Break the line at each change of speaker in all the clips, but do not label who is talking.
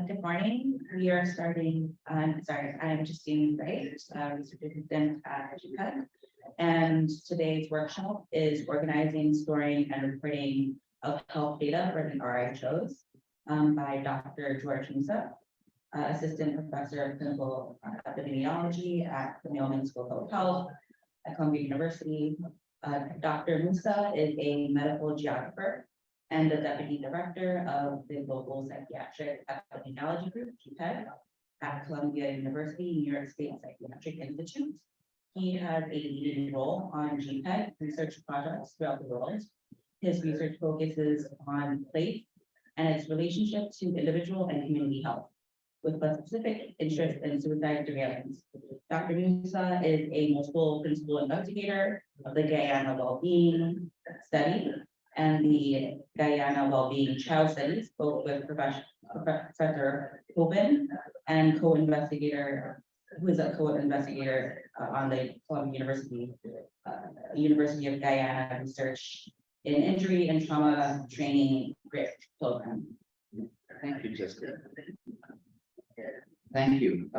Good morning. We are starting, sorry, I am Justine, Wright, research assistant at RHO. And today's workshop is organizing, storing, and reporting of health data for the RHOs by Dr. J Musa, assistant professor of clinical epidemiology at the Mailman School of Health at Columbia University. Dr. Musa is a medical geographer and the deputy director of the Global Psychiatric Epidemiology Group, GPEG, at Columbia University, New York State Psychiatric Institute. He has a leading role on GPEG research projects throughout the world. His research focuses on place and its relationship to individual and community health, with a specific interest in suicide surveillance. Dr. Musa is a multiple principal investigator of the Guyana Wellbeing Study and the Guyana Wellbeing Child Studies, both with Professor Hoban and co-investigator, who is a co-investigator on the Columbia University of Guyana Research in Injury and Trauma Training Grant Program.
Thank you, Justine. Thank you.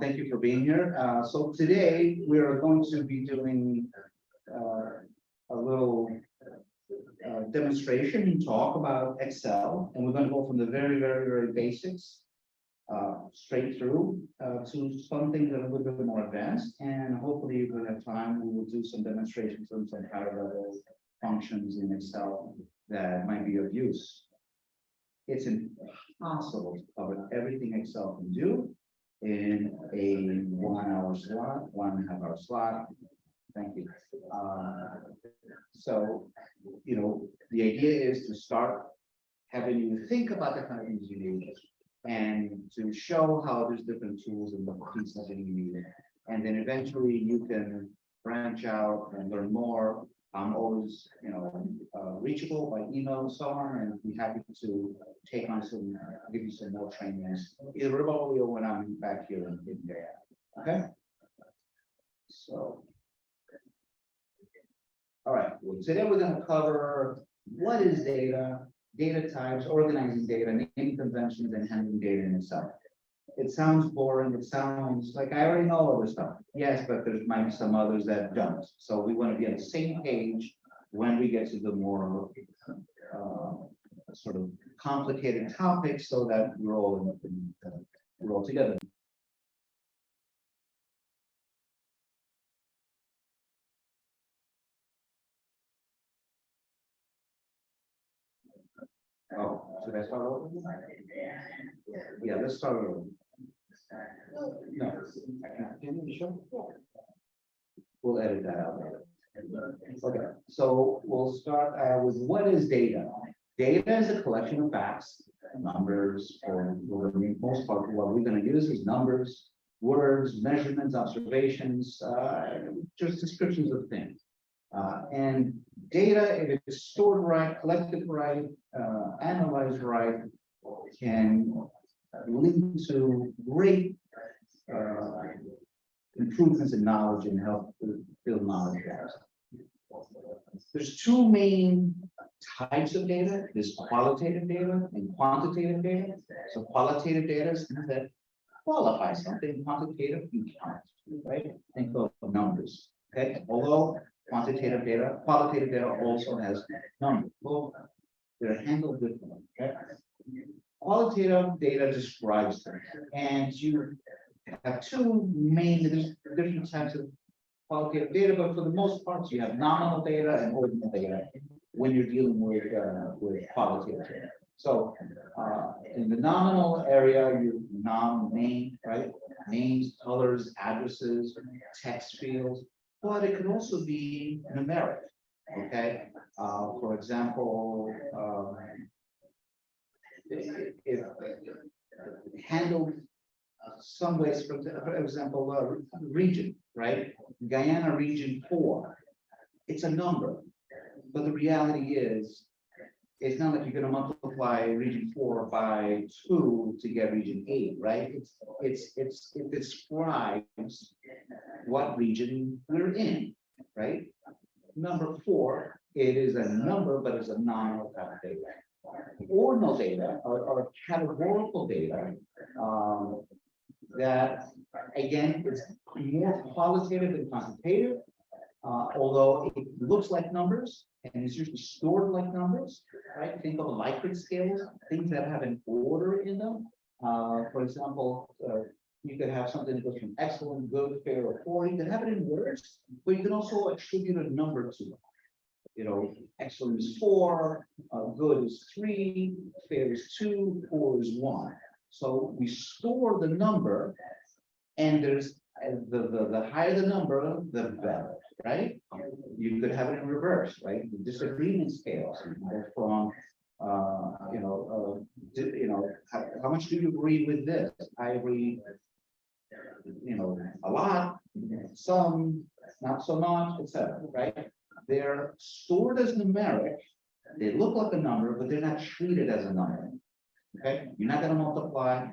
Thank you for being here. So today we are going to be doing a little demonstration and talk about Excel, and we're going to go from the very basics straight through to something that are a little bit more advanced. And hopefully, if we have time, we will do some demonstrations on some higher level functions in Excel that might be of use. It's impossible to cover everything Excel can do in a 1 hour slot, 1.5 hour slot. Thank you. So, you know, the idea is to start having you think about the kind of things you need and to show how there's different tools and the pieces that you need. And then eventually you can branch out and learn more. I'm always, you know, reachable by email and so on, and be happy to take on some, give you some more trainings, either remotely or when I'm back here in there. Okay. So, all right. Well, today we're going to cover what is data, data types, organizing data, naming conventions, and handling data in itself. It sounds boring. It sounds like I already know all this stuff. Yes, but there might be some others that don't. So we want to be on the same page when we get to the more sort of complicated topics, so that we're all we're all together. Oh, should I start over? Yeah, let's start over. No, can you show? We'll edit that out later. Okay, so we'll start with what is data? Data is a collection of facts, numbers, or for the most part, what we're going to use is numbers, words, measurements, observations, just descriptions of things. And data, if it's stored right, collected right, analyzed right, can lead to great improvements in knowledge and help build knowledge gaps. There's two main types of data. There's qualitative data and quantitative data. So qualitative data is things that qualify something. Quantitative, you count, right? Think of numbers. Okay. Although quantitative data, qualitative data also has numbers. Well, they're handled differently. Okay? Qualitative data describes things, and you have two main different types of qualitative data, but for the most part, you have nominal data and ordinal data when you're dealing with qualitative data. So in the nominal area, you name, right? Names, colors, addresses, text fields, but it could also be numeric. Okay. For example, if handled some ways, for example, region, right? Guyana region 4, it's a number, but the reality is, it's not like you're going to multiply region 4 by 2 to get region 8, right? It describes what region we're in, right? Number 4 it is a number, but it's a nominal type of data. Ordinal data are categorical data that, again, is more qualitative than quantitative, although it looks like numbers and is usually stored like numbers, right? Think of Likert scales, things that have an order in them. For example, you could have something that goes from excellent, good, fair, or poor. You can have it in words, but you can also attribute a number to it. You know, excellent is 4, good is 3, fair is 2, poor is 1. So we store the number, and there's the higher the number, the better, right? You could have it in reverse, right? The disagreement scales, you know, from how much do you agree with this? I agree, a lot, some, not so much, etc. Right? They're stored as numeric. They look like a number, but they're not treated as a number. Okay, you're not going to multiply.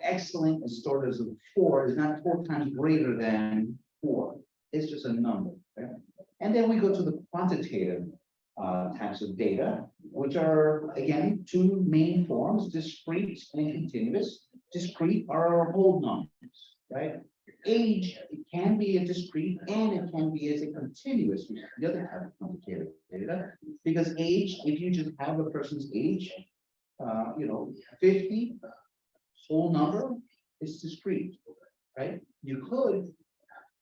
Excellent is stored as a 4 is not 4 times greater than 4. It's just a number. Okay? And then we go to the quantitative types of data, which are, again, 2 main forms: discrete and continuous. Discrete are whole numbers, right? Age, it can be a discrete and it can be as a continuous, which is the other type of quantitative data. Because age, if you just have a person's age, 50, whole number is discrete, right? You could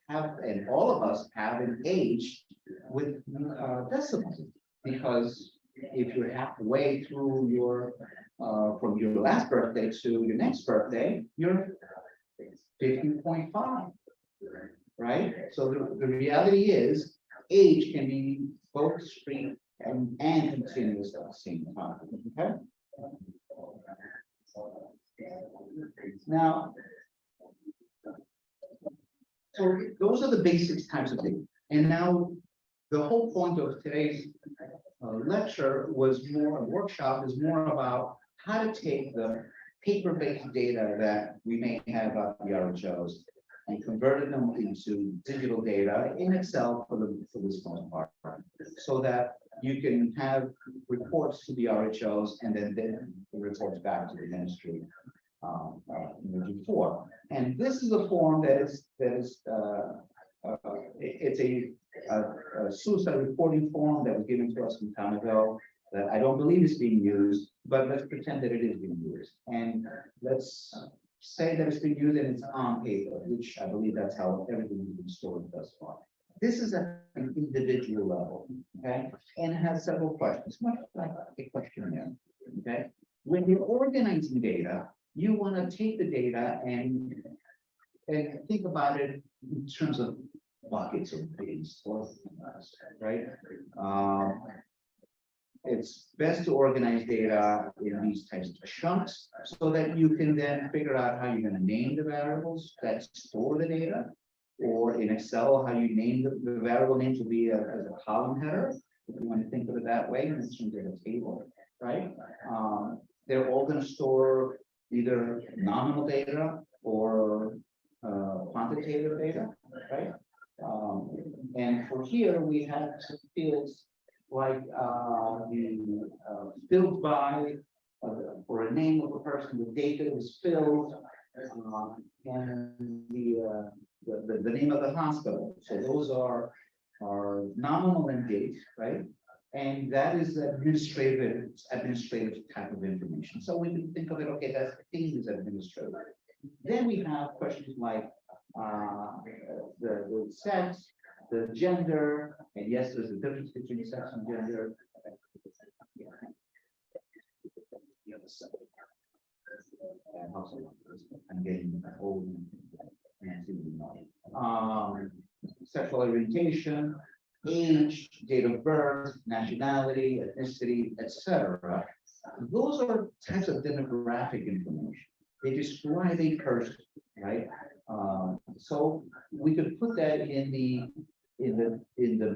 have, and all of us have an age with decimals, because if you're halfway through your from your last birthday to your next birthday, you're 50.5, right? So the reality is age can be both discrete and continuous at the same time. Okay. Now, so those are the basic types of data. And now the whole point of today's lecture was more, a workshop is more about how to take the paper-based data that we may have about the RHOs and convert them into digital data in Excel for this most part, so that you can have reports to the RHOs and then the reports back to the ministry in before. And this is a form it's a suicide reporting form that was given to us some time ago that I don't believe is being used, but let's pretend that it is being used. And let's say that it's being used and it's on paper, which I believe that's how everything has been stored thus far. This is at an individual level, okay? And it has several questions, much like a questionnaire, okay? When you're organizing data, you want to take the data and think about it in terms of buckets or bins, right? It's best to organize data in these types of chunks so that you can then figure out how you're going to name the variables that store the data, or in Excel, how you name the variable names will be as a column header, if you want to think of it that way, in terms of a table, right? They're all going to store either nominal data or quantitative data, right? And for here, we have some fields like the filled by, for a name of a person, the date that was filled, and the name of the hospital. So those are nominal and date, right? And that is administrative type of information. So we can think of it, okay, that's thing is administrative. Then we have questions like the sex, the gender, and yes, there's a difference between sex and gender. I'm getting old. Sexual orientation, age, date of birth, nationality, ethnicity, etc. Those are types of demographic information. They describe a person, right? So we could put that in the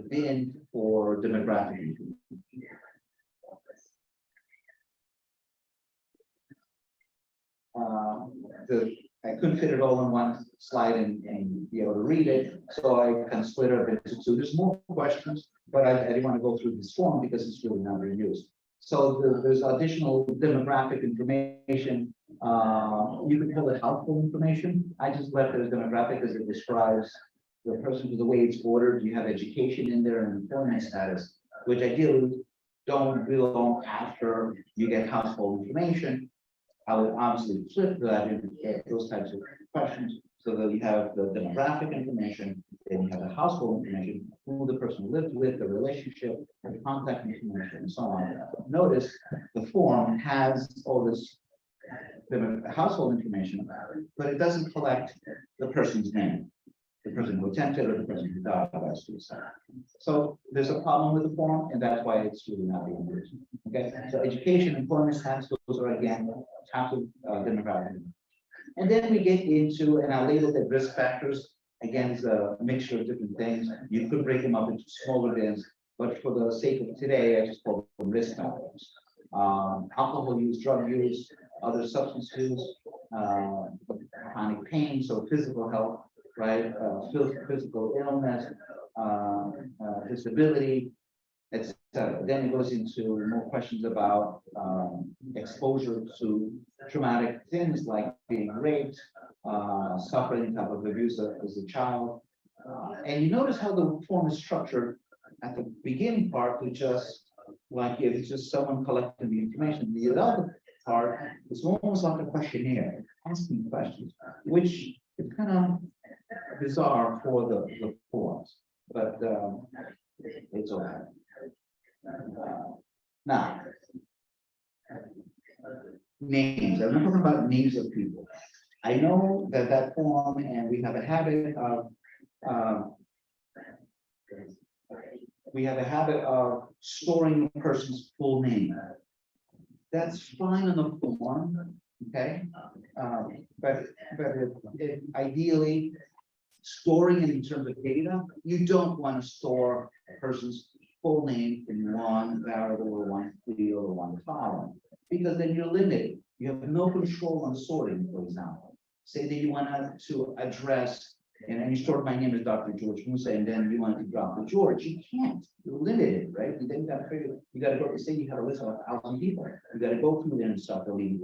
bin for demographic information. I couldn't fit it all in one slide and be able to read it, so I kind of split it up into two. There's more questions, but I didn't want to go through this form because it's really not being used. So there's additional demographic information. You can call it household information. I just left it as demographic because it describes the person, the way it's ordered. You have education in there and employment status, which ideally don't belong after you get household information. I would obviously flip that in those types of questions so that you have the demographic information, then you have the household information, who the person lived with, the relationship, the contact information, and so on. Notice the form has all this household information, but it doesn't collect the person's name, the person who attempted or the person who died by suicide. So there's a problem with the form, and that's why it's really not being used. Okay, so education, employment status, those are again types of demographic. And then we get into, and I labeled it risk factors. Again, it's a mixture of different things. You could break them up into smaller bins, but for the sake of today, I just call them risk factors. Alcohol use, drug use, other substance use, chronic pain, so physical health, right? Physical illness, disability, etc. Then it goes into more questions about exposure to traumatic things like being raped, suffering type of abuse as a child. And you notice how the form is structured at the beginning part, to just like if it's just someone collecting the information. The other part is almost like a questionnaire, asking questions, which is kind of bizarre for the forms, but it's all right. Now, names. I'm not talking about names of people. I know that form, and we have a habit of storing a person's full name. That's fine on the form, okay? But ideally, storing it in terms of data, you don't want to store a person's full name in one variable or one field or one column, because then you're limited. You have no control on sorting, for example. Say that you want to address, and you stored my name as Dr. J Musa, and then you want to drop the George. You can't. You're limited, right? You then got to figure. You got to go. Say you have a list of 1,000 people. You got to go through there and start believing.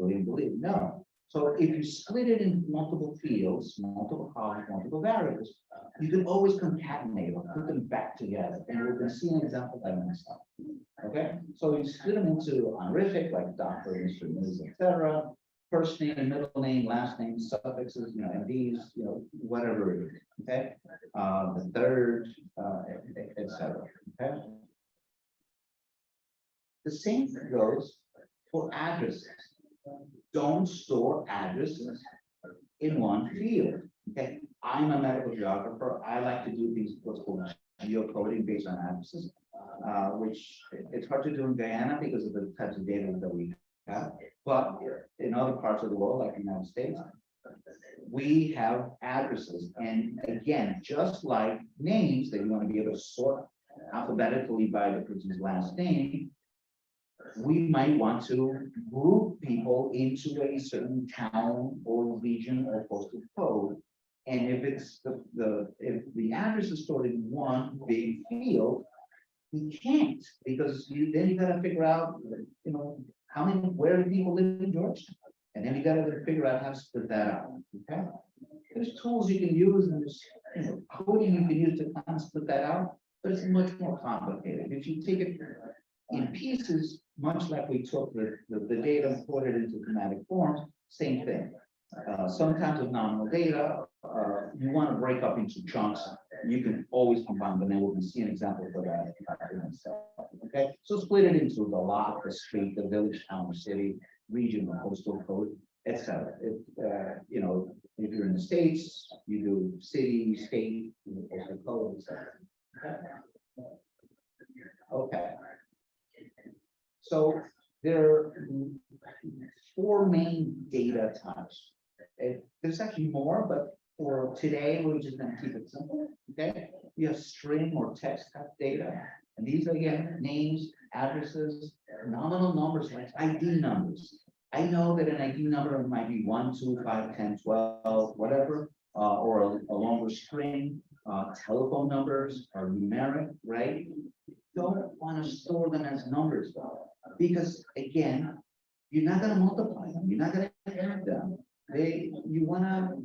No. So if you split it into multiple fields, multiple columns, multiple variables, you can always concatenate or put them back together. And we're going to see an example like this. Okay, so you split them into honorific, like Dr., Mr., Ms., etc. First name, middle name, last name, suffixes, MDs, whatever it is. Okay, the third, etc. Okay, the same goes for addresses. Don't store addresses in one field. Okay, I'm a medical geographer. I like to do these what's called geocoding based on addresses, which it's hard to do in Guyana because of the types of data that we have. But in other parts of the world, like the United States, we have addresses. And again, just like names that you want to be able to sort alphabetically by the person's last name, we might want to group people into a certain town or region or postal code. And if it's if the address is stored in one big field, we can't, because then you got to figure out, where do people live in Georgetown, and then you got to figure out how to split that out. Okay, there's tools you can use, and there's coding you can use to kind of split that out, but it's much more complicated. If you take it in pieces, much like we took the data and put it into thematic forms, same thing. Some kinds of nominal data, you want to break up into chunks. You can always combine them, and we'll see an example for that. Okay, so split it into the lot, the street, the village, town, city, region, the postal code, etc. If you're in the States, you do city, state, postal code, etc. Okay. So there are 4 main data types. There's actually more, but for today, we're just going to keep it simple. Okay, we have string or text type data, and these are again names, addresses, nominal numbers like ID numbers. I know that an ID number might be 1, 2, 5, 10, 12, whatever, or a longer string. Telephone numbers are numeric, right? don't want to store them as numbers though, because again, you're not gonna multiply them, you're not gonna add them. You wanna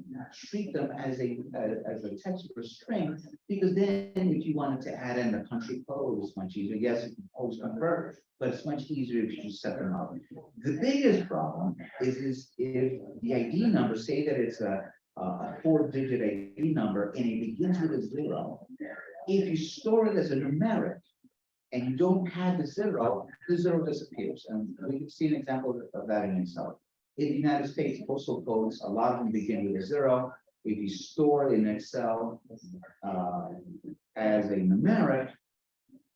treat them as a text or a string, because then if you wanted to add in the country code, it's much easier. Yes, you can always convert, but it's much easier if you just set them up. The biggest problem is if the ID number, say that it's a 4-digit ID number and it begins with a 0. If you store it as a numeric and you don't have the 0 disappears. And we can see an example of that in Excel. In the United States, postal codes, a lot of them begin with a 0. If you store it in Excel as a numeric,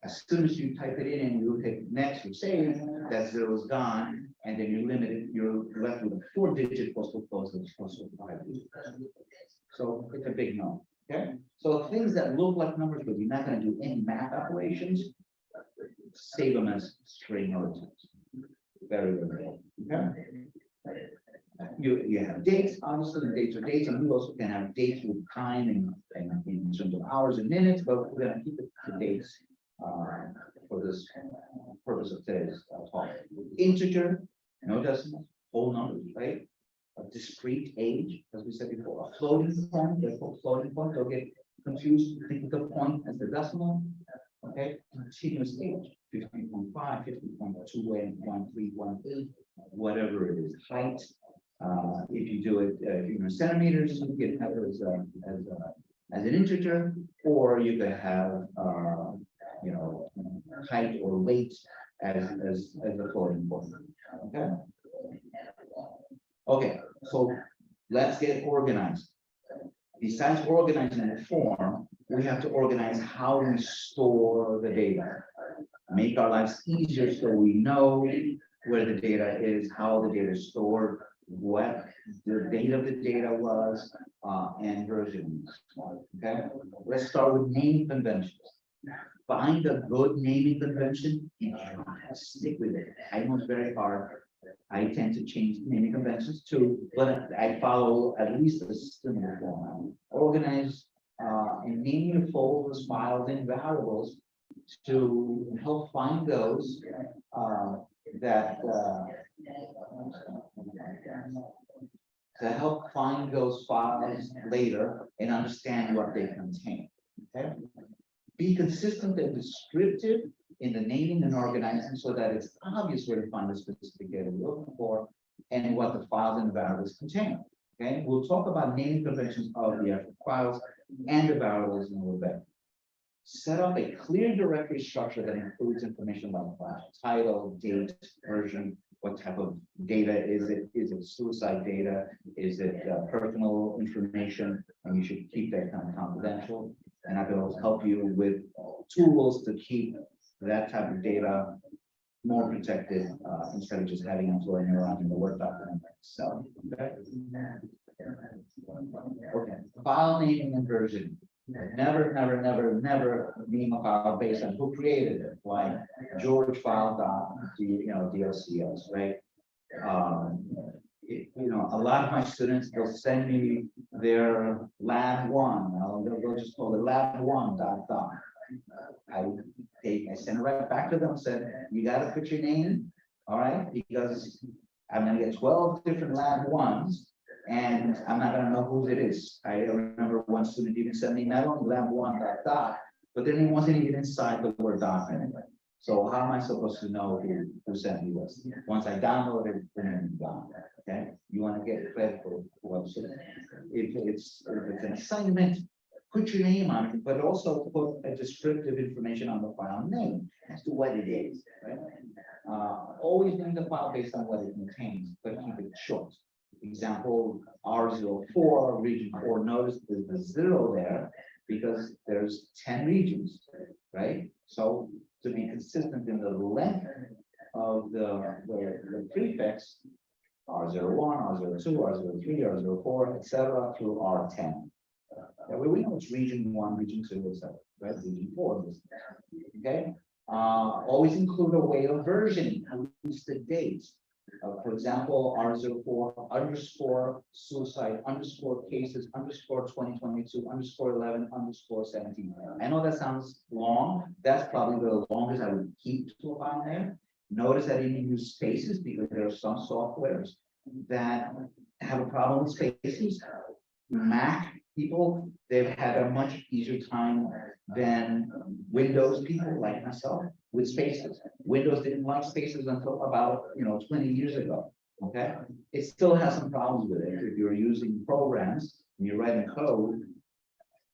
as soon as you type it in and you hit next, you save, that 0 is gone, and then you're left with a 4-digit postal code that's postal code. So it's a big no. Okay, so things that look like numbers, but you're not going to do any math operations, save them as string notations. Very, very good. Okay. You have dates, obviously, the dates are dates, and you also can have dates with time and in terms of hours and minutes, but we're going to keep it the dates for this purpose of today's talk. Integer, no decimal, whole numbers, right? A discrete age, as we said before, a floating point, they're called floating point, don't get confused, think of the point as the decimal, okay? Continuous age, 15.5, 15.2, 1.3, 1.8, whatever it is, height. If you do it, centimeters, you can have it as an integer, or you can have, height or weight as a floating point, okay? Okay, so let's get organized. Besides organizing the form, we have to organize how we store the data. Make our lives easier so we know where the data is, how the data is stored, what the date of the data was, and versions. Okay, let's start with naming conventions. Find a good naming convention and stick with it. I know it's very hard. I tend to change naming conventions too, but I follow at least a similar format. Organize and name your folders, files, and variables to help find those files later and understand what they contain. Okay. Be consistent and descriptive in the naming and organizing so that it's obvious where to find the specific data you're looking for and what the files and the variables contain. Okay, we'll talk about naming conventions of the actual files and the variables in a little bit. Set up a clear directory structure that includes information about the file, title, date, version, what type of data is it? Is it suicide data? Is it personal information? And you should keep that kind of confidential. And I can also help you with tools to keep that type of data more protected instead of just having them floating around in the Word document. So, okay. File naming and version. Never name a file based on who created it, like George file DLCS, right? A lot of my students, they'll send me their lab one. They'll just call it lab one ... I send it right back to them and said, you got to put your name, all right? Because I'm going to get 12 different lab ones, and I'm not going to know who it is. I remember one student even sent me not only lab one ... but then he wasn't even inside the Word document. So how am I supposed to know who sent me this? Once I download it, then it's gone. Okay, you want to get credit for what it's. If it's an assignment, put your name on it, but also put a descriptive information on the file name as to what it is. Right? Always name the file based on what it contains, but keep it short. Example, R04, region 4, notice there's the 0 there because there's 10 regions, right? So to be consistent in the length of the prefix, R01, R02, R03, R04, etc. through R10. That way we know it's region 1, region 2, etc. Right? Region 4. Okay. Always include a way of versioning, at least the dates. For example, R04 underscore suicide underscore cases underscore 2022 underscore 11 underscore 17. I know that sounds long. That's probably the longest I would keep to a file name. Notice that I didn't use spaces because there are some softwares that have a problem with spaces. Mac people, they've had a much easier time than Windows people like myself with spaces. Windows didn't like spaces until about 20 years ago. Okay, it still has some problems with it. If you're using programs and you're writing code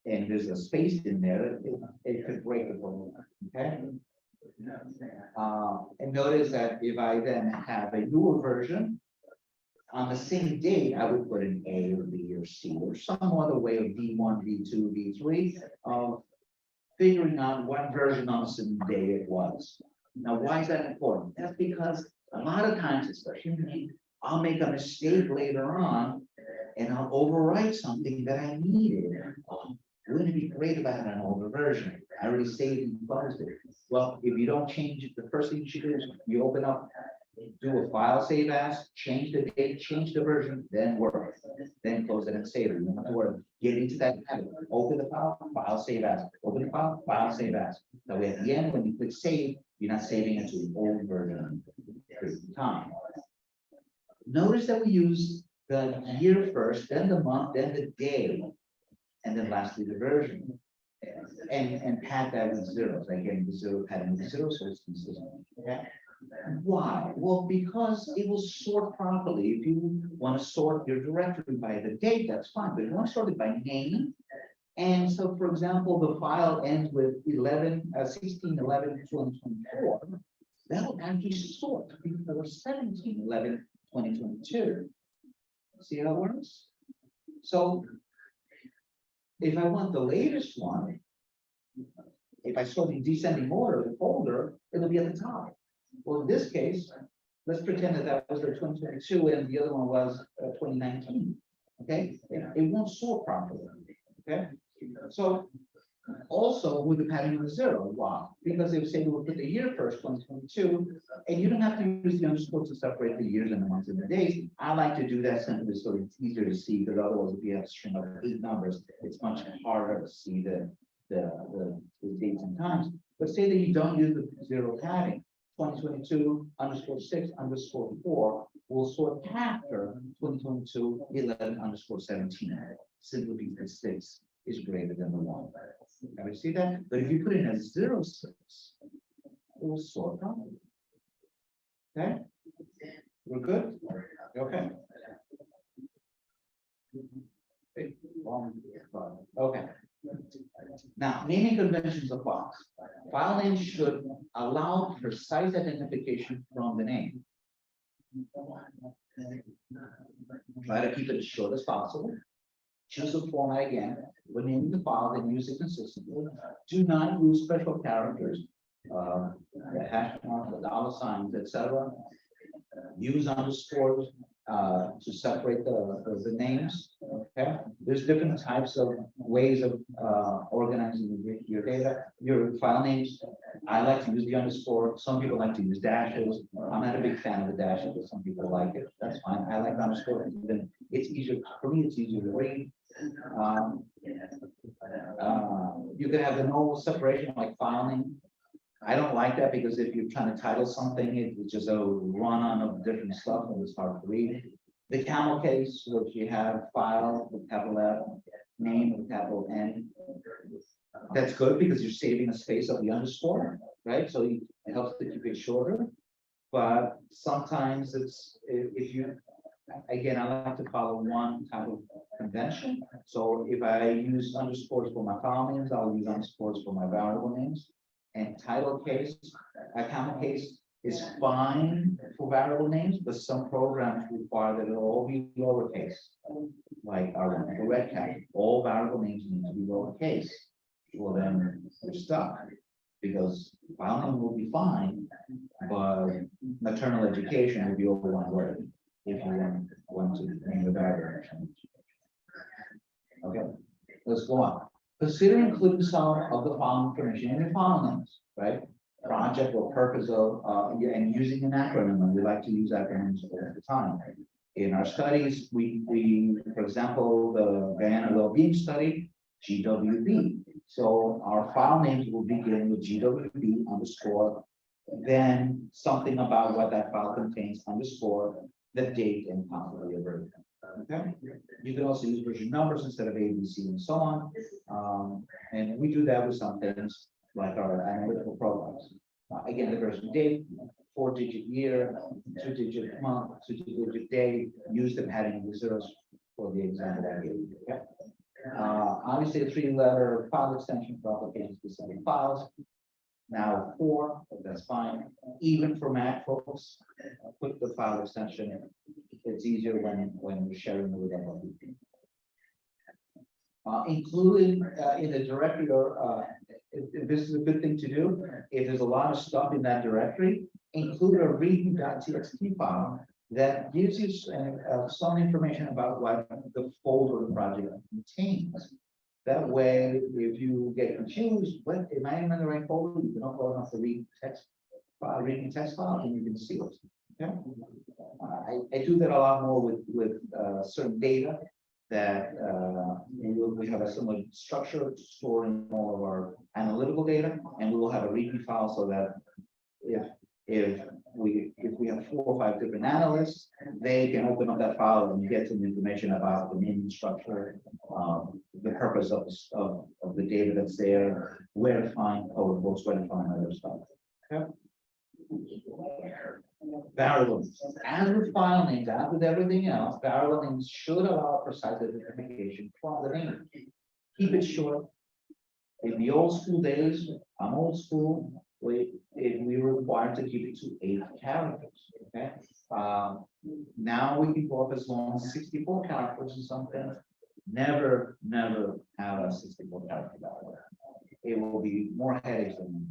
and there's a space in there, it could break the program. Okay. And notice that if I then have a newer version, on the same date, I would put an A or B or C or some other way of D1, D2, D3 of figuring out what version on a certain day it was. Now, why is that important? That's because a lot of times, especially me, I'll make a mistake later on and I'll overwrite something that I needed. Wouldn't it be great if I had an older version? I already saved and closed it. Well, if you don't change it, the first thing you should do is you open up, do a file save as, change the date, change the version, then work. Then close it and save it. You don't have to worry. Get into that habit. Open the file, file save as. Open the file, file save as. That way at the end, when you click save, you're not saving it to the old version every time. Notice that we use the year first, then the month, then the day, and then lastly the version. And pad that with zeros. Again, the zero padding with zero, so it's consistent. Okay. Why? Well, because it will sort properly. If you want to sort your directory by the date, that's fine, but you want to sort it by name. And so, for example, the file ends with 16/11/2024. That'll actually sort before 17/11/2022. See how it works? So if I want the latest one, if I sort in descending order, the folder, it'll be at the top. Well, in this case, let's pretend that that was the 2022 and the other one was 2019. Okay, it won't sort properly. Okay, so also with the padding of the zero. Wow, because they would say we will put the year first, 2022, and you don't have to use the underscore to separate the years and the months and the days. I like to do that simply so it's easier to see, because otherwise, if you have a string of 8 numbers, it's much harder to see the dates and times. But say that you don't use the zero padding. 2022_6_4 will sort after 2022:11_17, simply because 6 is greater than the 1. Ever see that? But if you put in a 06, it will sort properly. Okay, we're good. Okay. Okay. Now, naming conventions apply. File names should allow precise identification from the name. Try to keep it as short as possible. Choose a format again. When naming the file, then use it consistently. Do not use special characters, the hash mark, the dollar signs, etc. Use underscores to separate the names. Okay, there's different types of ways of organizing your data, your file names. I like to use the underscore. Some people like to use dashes. I'm not a big fan of the dashes, but some people like it. That's fine. I like the underscore. Then it's easier for me. It's easier to read. You can have the normal separation like file name. I don't like that because if you're trying to title something, it's just a run on of different stuff and it's hard to read. The camel case, which you have file with capital F, name with capital N. That's good because you're saving a space of the underscore, right? So it helps to keep it shorter. But sometimes it's, if you, again, I like to follow one type of convention. So if I use underscores for my file names, I'll use underscores for my variable names. And title case, a camel case is fine for variable names, but some programs require that it'll all be lowercase. Like our one for red cat, all variable names need to be lowercase. Well, then you're stuck because file name will be fine, but maternal education will be over one word if you want to name the variable. Okay, let's go on. Consider including some of the following information in your file names, right? project or purpose of, yeah, and using an acronym, and we like to use acronyms all the time. In our studies, we, for example, the Guyana Well-Being Study, GWB. So our file names will begin with GWB underscore, then something about what that file contains underscore, the date and possibly a version. Okay, you can also use version numbers instead of A, B, C, and so on. And we do that with some things like our analytical programs. Again, the version date, 4-digit year, 2-digit month, 2-digit day, use the padding reserves for the example I gave you. Okay? Obviously, a 3-letter file extension for application specific files. Now 4, but that's fine. Even for Mac folks, put the file extension in. It's easier when we're sharing with other people. Included in the directory, or if this is a good thing to do, if there's a lot of stuff in that directory, include a readme.txt file that gives you some information about what the folder the project contains. That way, if you get confused, what am I in the right folder? You can open up the readme text file, and you can see it. Okay? I do that a lot more with certain data that we have a similar structure storing all of our analytical data, and we will have a readme file so that if we have 4 or 5 different analysts, they can open up that file and get some information about the naming structure, the purpose of the data that's there, where to find code books, where to find other stuff. Okay. Variables. As with file names, as with everything else, variable names should allow precise identification from the name. Keep it short. In the old school days, I'm old school, we were required to keep it to 8 characters. Okay. Now we can go up as long as 64 characters or something. Never have a 64 character value. It will be more headaches than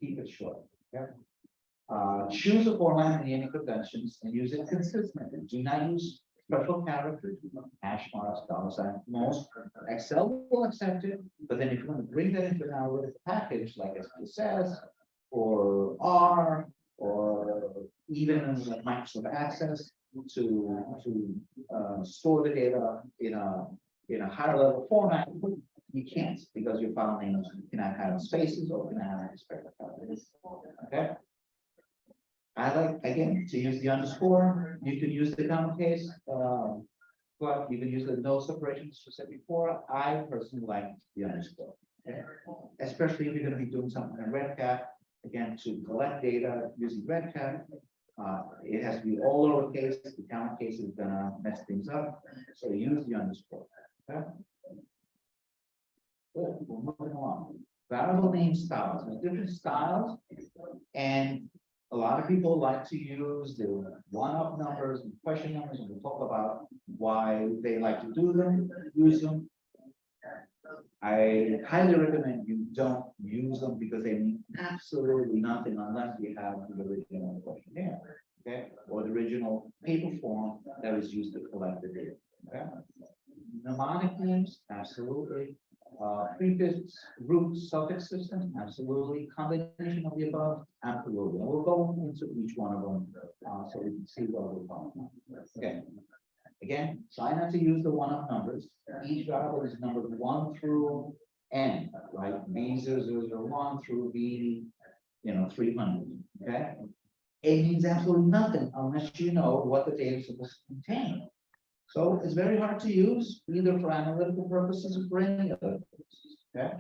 keep it short. Okay. Choose a format and naming conventions and use it consistently. Do not use special characters, hash marks, $. Most Excel will accept it, but then if you want to bring that into an analytical package like SPSS or R or even like Microsoft Access to store the data in a higher level format, you can't, because your file names cannot have spaces or cannot have special characters. Okay. I like, again, to use the underscore. You can use the comma case, but you can use the no separation specific for. I personally like the underscore, okay? Especially if you're going to be doing something in RedCat. Again, to collect data using RedCat, it has to be all lowercase. The comma case is going to mess things up, so use the underscore. Okay? Good. We're moving along. Variable name styles. There's different styles, and a lot of people like to use the one-up numbers and question numbers, and we'll talk about why they like to do them, use them. I highly recommend you don't use them because they mean absolutely nothing unless you have the original questionnaire, okay, or the original paper form that was used to collect the data. Okay? Mnemonic names, absolutely. Prefix, root, suffix system, absolutely. Combination of the above, absolutely. And we'll go into each one of them so we can see what we're talking about. Okay. Again, try not to use the one-up numbers. Each variable is numbered 1 through n, right? B0001 through B, 300. Okay. It means absolutely nothing unless you know what the data is supposed to contain. So it's very hard to use, either for analytical purposes or for any other purposes. Okay?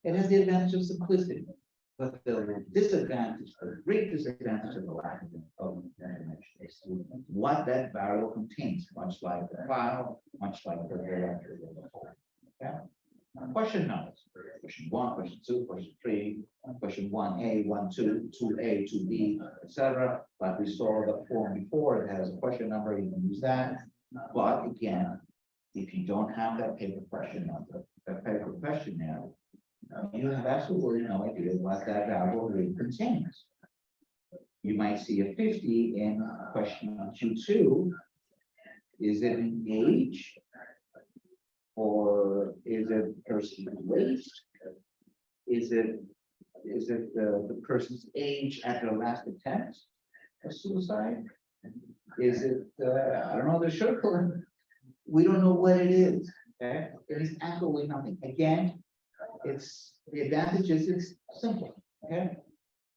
It has the advantage of simplicity, but the disadvantage, the great disadvantage of the lack of information is what that variable contains, much like the file, much like the directory. Okay? Question numbers. Question 1, question 2, question 3, question 1A, 1, 2, 2A, 2B, etc. Like we saw the form before, it has a question number, you can use that. But again, if you don't have that paper question number, that paper questionnaire, you have absolutely no idea what that variable really contains. You might see a 50 in question Q2. Is it an age? Or is it person's weight? Is it Is it the person's age at their last attempt of suicide? Is it, I don't know, the circle? We don't know what it is, okay? It is absolutely nothing. Again, it's, the advantage is it's simple, okay?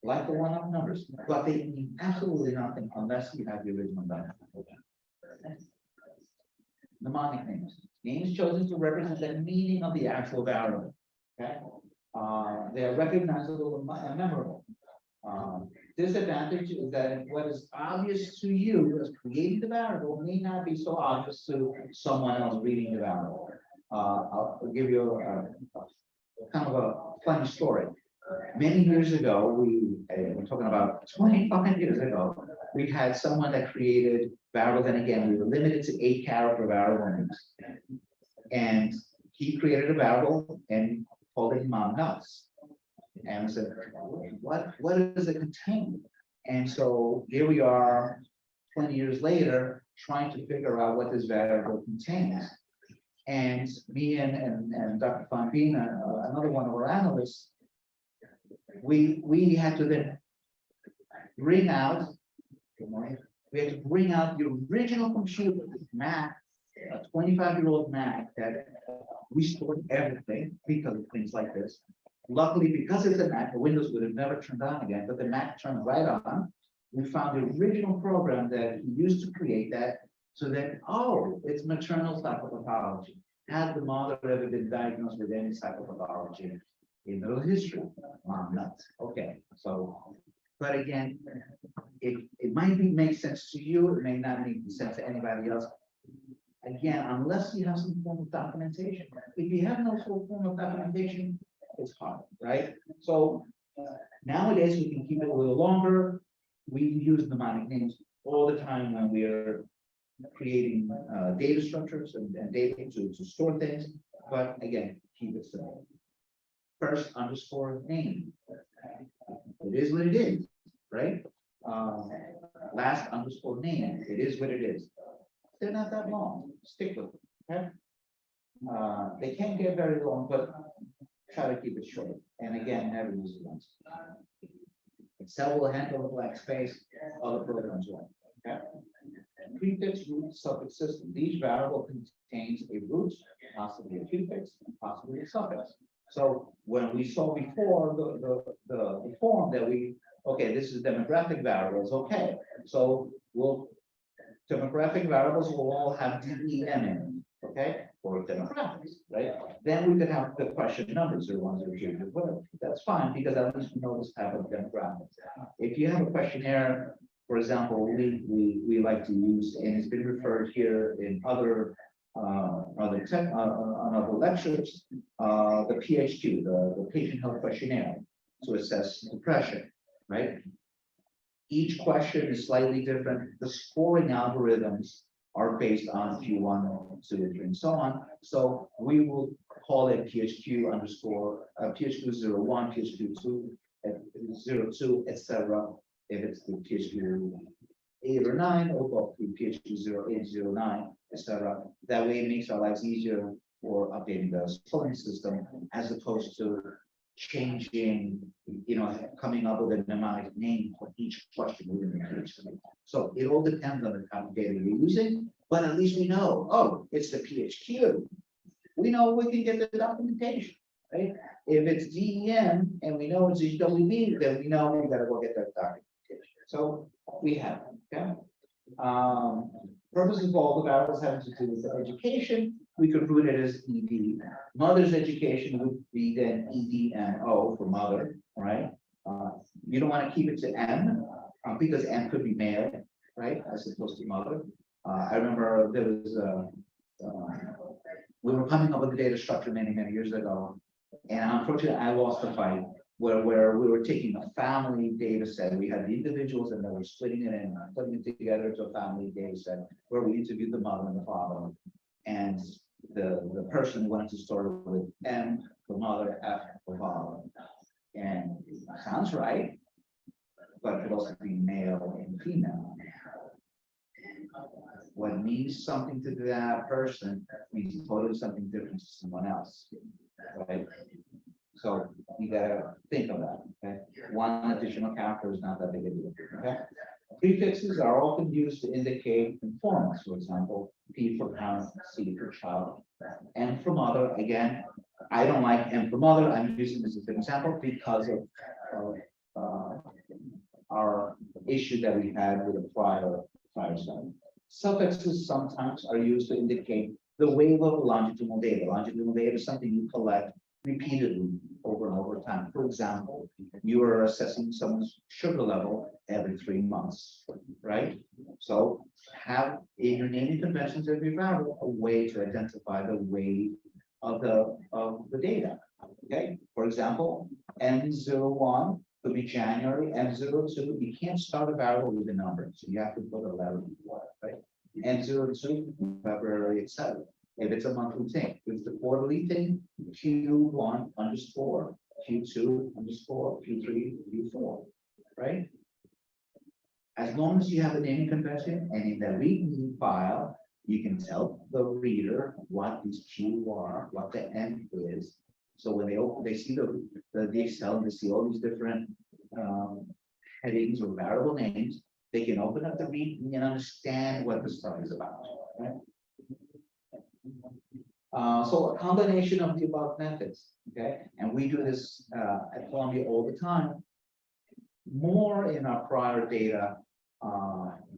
Like the one-off numbers, but they mean absolutely nothing unless you have the original data. Mnemonic names, names chosen to represent the meaning of the actual variable, okay? They are recognizable and memorable. Disadvantage is that what is obvious to you as creating the variable may not be so obvious to someone else reading the variable. I'll give you a kind of a funny story. Many years ago, we're talking about 25 years ago, we had someone that created variables, and again, we were limited to 8-character variable names. And he created a variable and called it mom nuts. And I said, what does it contain? And so here we are 20 years later, trying to figure out what this variable contains. And me and Dr. Fontana, another one of our analysts, we had to then bring out, we had to bring out the original computer, Mac, a 25-year-old Mac that we stored everything because of things like this. Luckily, because it's a Mac, the Windows would have never turned on again, but the Mac turned right on. We found the original program that he used to create that, so that, oh, it's maternal psychopathology. Had the mother ever been diagnosed with any psychopathology in the history? Nuts. Okay, so, but again, it might make sense to you, it may not make sense to anybody else. Again, unless you have some form of documentation. If you have no form of documentation, it's hard, right? So nowadays we can keep it a little longer. We use mnemonic names all the time when we are creating data structures and data to store things. But again, keep it simple. First underscore name. It is what it is, right? Last underscore name. It is what it is. They're not that long. Stick with them. Okay? They can't get very long, but try to keep it short. And again, never use it once. Excel will handle the black space, other programs won't. Okay? Prefix, root, suffix system. Each variable contains a root, possibly a prefix, and possibly a suffix. So when we saw before the form that okay, this is demographic variables, okay. So demographic variables will all have DEM in it, okay, or demographics, right? Then we could have the question numbers, 01, 02, whatever. That's fine, because at least we know this type of demographics. If you have a questionnaire, for example, we like to use, and it's been referred here in other lectures, the PHQ, the patient health questionnaire, to assess depression, right? Each question is slightly different. The scoring algorithms are based on Q1, 2, 3, and so on. So we will call it PHQ underscore PHQ 01, PHQ 2, 02, etc. If it's the PHQ 8 or 9, or go through PHQ 08, 09, etc. That way it makes our lives easier for updating the scoring system, as opposed to changing, coming up with a mnemonic name for each question within the PHQ. So it all depends on the type of data you're using, but at least we know, oh, it's the PHQ. We know we can get the documentation, right? If it's DEM and we know it's HWB, then we know we gotta go get that documentation. So we have it, okay? Purpose of all the variables having to do with education, we could root it as ED. Mother's education would be then EDMO for mother, right? You don't want to keep it to M, because M could be male, right, as opposed to mother. I remember there was we were coming up with the data structure many years ago, and unfortunately I lost the fight where we were taking a family data set. We had the individuals and then we're splitting it and putting it together to a family data set where we interviewed the mother and the father, and the person wanted to start with M for mother, F for father, and it sounds right, but it could also be male and female. What means something to that person means totally something different to someone else, right? So you gotta think of that, okay? One additional character is not that big a deal, okay? Prefixes are often used to indicate conformance, for example, P for parent, C for child. M for mother, again, I don't like M for mother, I'm using this as an example because of our issue that we had with the prior study. Suffixes sometimes are used to indicate the wave of longitudinal data. Longitudinal data is something you collect repeatedly over and over time. For example, you are assessing someone's sugar level every 3 months, right? So have in your naming conventions every variable a way to identify the wave of the data. Okay, for example, M01 could be January, M02, you can't start a variable with a number, so you have to put a letter before it, right? M02, February, etc. If it's a monthly thing, if it's the quarterly thing, Q1 underscore, Q2 underscore, Q3, Q4, right? As long as you have a naming convention and in the README file, you can tell the reader what these Q are, what the M is. So when they open, they see the Excel and they see all these different headings or variable names, they can open up the README and understand what the stuff is about, right? So a combination of the above methods, okay? And we do this at Columbia all the time, more in our prior data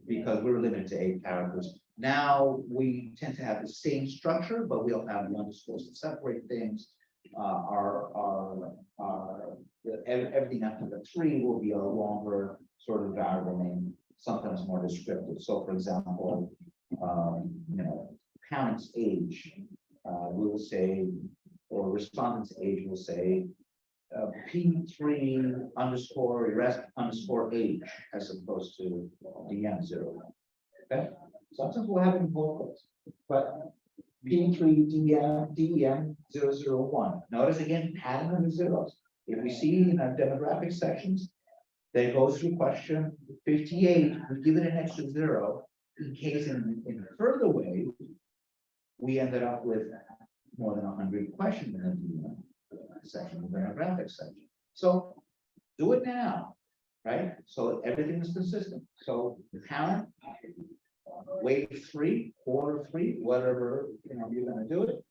because we're limited to 8 characters. Now we tend to have the same structure, but we'll have the underscores to separate things. Everything after the 3 will be a longer sort of variable name, sometimes more descriptive. So for example, parent's age, we will say, or respondent's age will say, P3 underscore rest underscore age as opposed to DM0. Okay, sometimes we'll have it in both ways, but P3 DEM 001. Notice again, pattern of the zeros. If we see in our demographic sections, they go through question 58, we give it an extra 0 in case in a further way, we ended up with more than 100 questions in the DEM section, the demographic section. So do it now, right? So everything is consistent. So the parent, wave 3, quarter 3, whatever you're going to do it.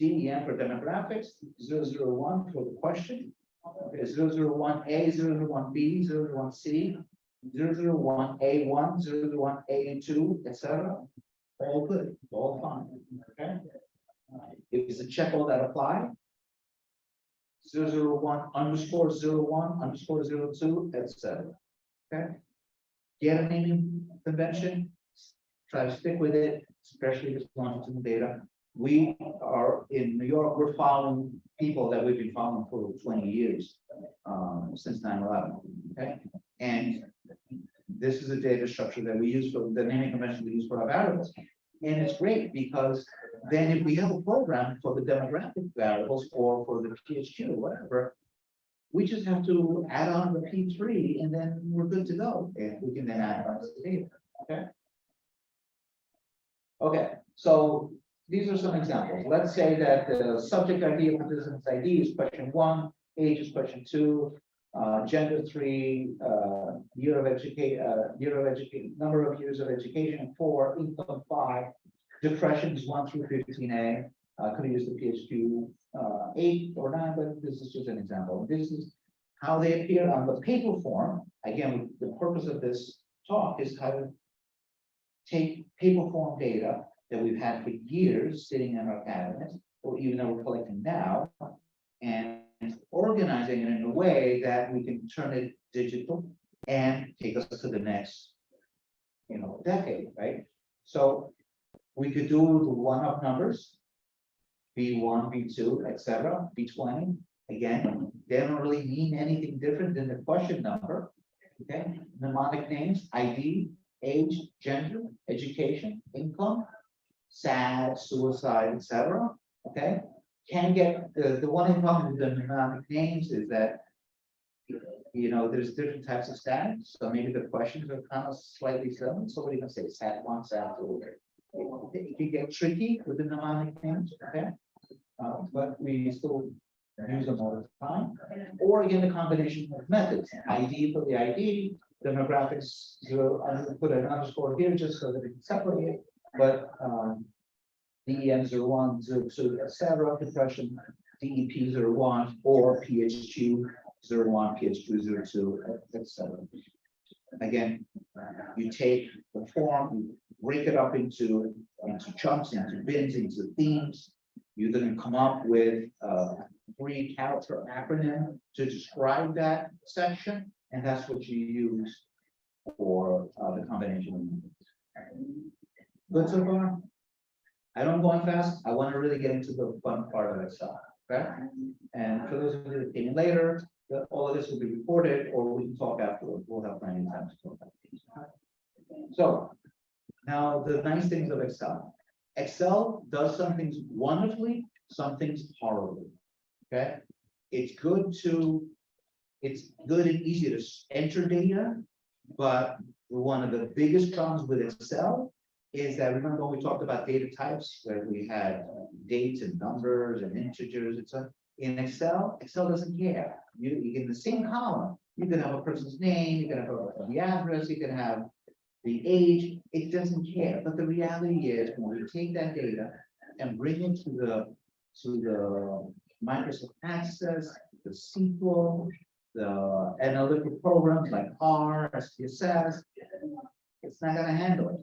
DEM for demographics, 001 for the question. Okay, 001A, 001B, 001C, 001A1, 001A2, etc. All good, all fine. Okay. If it's a check all that apply, 001 underscore 01 underscore 02, etc. Okay. Get a naming convention, try to stick with it, especially if it's longitudinal data. We are in New York, we're following people that we've been following for 20 years, since 9/11. Okay. And this is a data structure that we use for the naming convention we use for our variables. And it's great because then if we have a program for the demographic variables or for the PHQ or whatever, we just have to add on the P3 and then we're good to go. And we can then add on to the data. Okay. Okay, so these are some examples. Let's say that the subject ID of participant's ID is question 1, age is question 2, gender 3, year of education, number of years of education 4, income 5, depression is 1 through 15A. Could have used the PHQ 8 or 9, but this is just an example. This is how they appear on the paper form. Again, the purpose of this talk is how to take paper form data that we've had for years sitting in our cabinets, or even though we're collecting now, and organizing it in a way that we can turn it digital and take us to the next, decade, right? So we could do the one-up numbers, B1, B2, etc., B20. Again, they don't really mean anything different than the question number. Okay, mnemonic names, ID, age, gender, education, income, SAD, suicide, etc. Okay, can get the one in common with the mnemonic names is that there's different types of SAD. So maybe the questions are kind of slightly similar. So what are you gonna say? SAD 1, SAD 2. It can get tricky with the mnemonic names. Okay, but we still use them all the time. Or again, the combination of methods, ID for the ID, demographics, I'm going to put an underscore here just so that we can separate it, but DEM 01, 02, etc., depression, DEP 01, or PHQ 01, PHQ 02, etc. Again, you take the form, you break it up into chunks, into bins, into themes. You then come up with a 3-character acronym to describe that section, and that's what you use for the combination. Good so far? I don't go on fast. I want to really get into the fun part of Excel. Okay? And for those of you that came in later, all of this will be recorded, or we can talk afterwards. We'll have plenty of time to talk about these. So now the nice things of Excel. Excel does some things wonderfully, some things horribly. Okay, it's good and easy to enter data, but one of the biggest problems with Excel is that, remember when we talked about data types, where we had dates and numbers and integers, etc. In Excel, Excel doesn't care. You in the same column, you can have a person's name, you can have the address, you can have the age, it doesn't care. But the reality is, when we take that data and bring it to the Microsoft Access, the SQL, the analytical programs like R, SPSS, it's not going to handle it.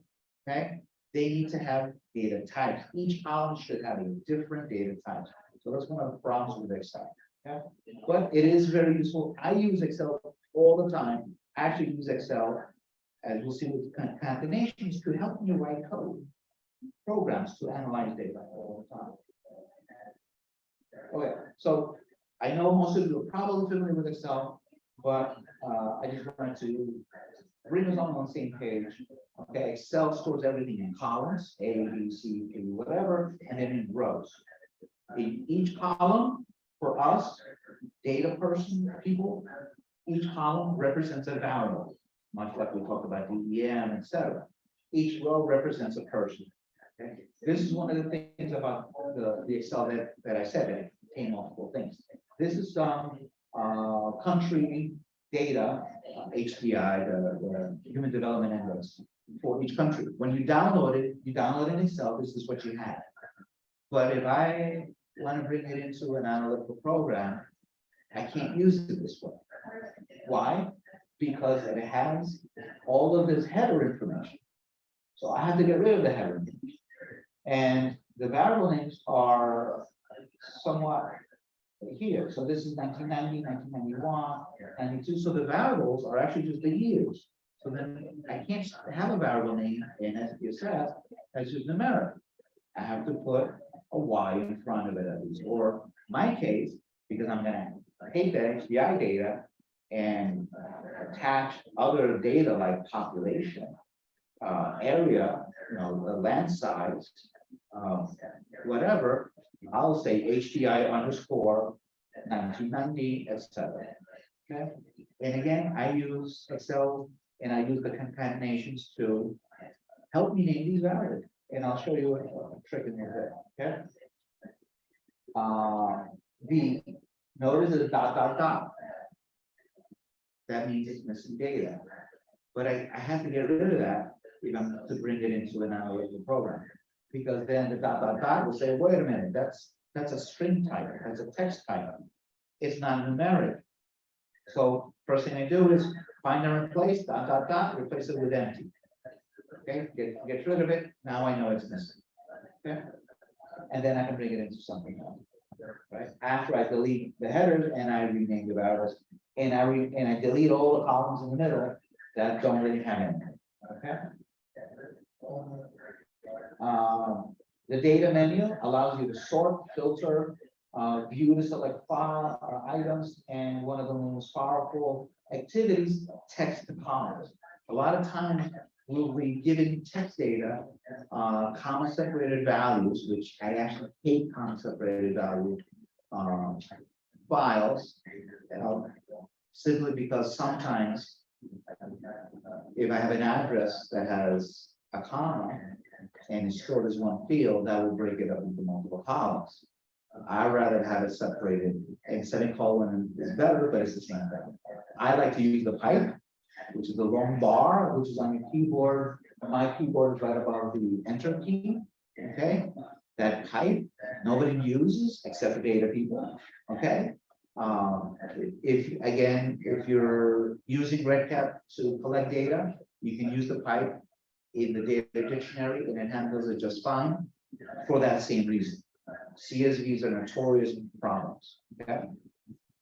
Okay, they need to have data types. Each column should have a different data type. So that's one of the problems with Excel. Okay, but it is very useful. I use Excel all the time. I actually use Excel, as we'll see with concatenations, to help me write code programs to analyze data all the time. Okay, so I know most of you are probably familiar with Excel, but I just wanted to bring us all on the same page. Okay, Excel stores everything in columns, A, B, C, D, whatever, and then in rows. In each column, for us, data person, people, each column represents a variable, much like we talked about DEM, etc. Each row represents a person. Okay? This is one of the things about the Excel that I said, that contain multiple things. This is some country data, HDI, the Human Development Index, for each country. When you download it in Excel, this is what you have. But if I want to bring it into an analytical program, I can't use it this way. Why? Because it has all of this header information. So I have to get rid of the header information. And the variable names are somewhat here. So this is 1990, 1991, 92. So the variables are actually just the years. So then I can't have a variable name in SPSS as just numeric. I have to put a Y in front of it at least. Or my case, because I'm going to take the HDI data and attach other data like population, area, land size, whatever, I'll say HDI underscore 1990, etc. Okay. And again, I use Excel and I use the concatenations to help me name these variables. And I'll show you a trick in there. Okay. Notice the dot. That means it's missing data. But I have to get rid of that if I'm to bring it into an analytical program. Because then the dot will say, wait a minute, that's a string type, that's a text type. It's not numeric. So first thing I do is find and replace dot, replace it with empty. Okay, get rid of it. Now I know it's missing. Okay, and then I can bring it into something else. Right after I delete the headers and I rename the variables, and I delete all the columns in the middle that don't really have anything. Okay. The data menu allows you to sort, filter, view to select file items, and one of the most powerful activities, text to columns. A lot of times we'll be given text data, comma separated values, which I actually hate comma separated value files, simply because sometimes if I have an address that has a comma and is stored as one field, that will break it up into multiple columns. I'd rather have it separated, and semicolon is better, but it's the same thing. I like to use the pipe, which is the long bar, which is on your keyboard. My keyboard is right above the enter key, okay? That pipe, nobody uses except for data people, okay? If you're using Red Hat to collect data, you can use the pipe in the data dictionary and it handles it just fine for that same reason. CSVs are notorious problems, okay?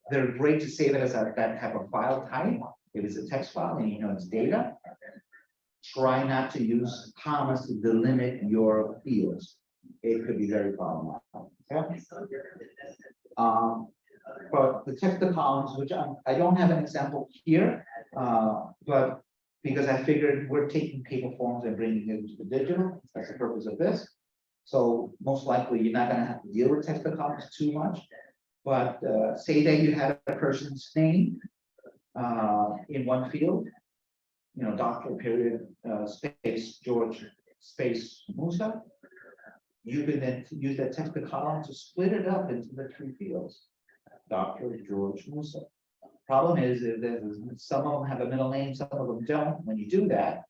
They're great to save it as that type of file type. If it's a text file and you know it's data, try not to use commas to delimit your fields. It could be very problematic. Okay? But the text to columns, which I don't have an example here, but because I figured we're taking paper forms and bringing it into the digital, that's the purpose of this. So most likely you're not going to have to deal with text to columns too much. But say that you had a person's name in one field, you know, Dr. period space George space Musa. You can then use that text to column to split it up into the three fields. Dr. George Musa. Problem is that some of them have a middle name, some of them don't. When you do that,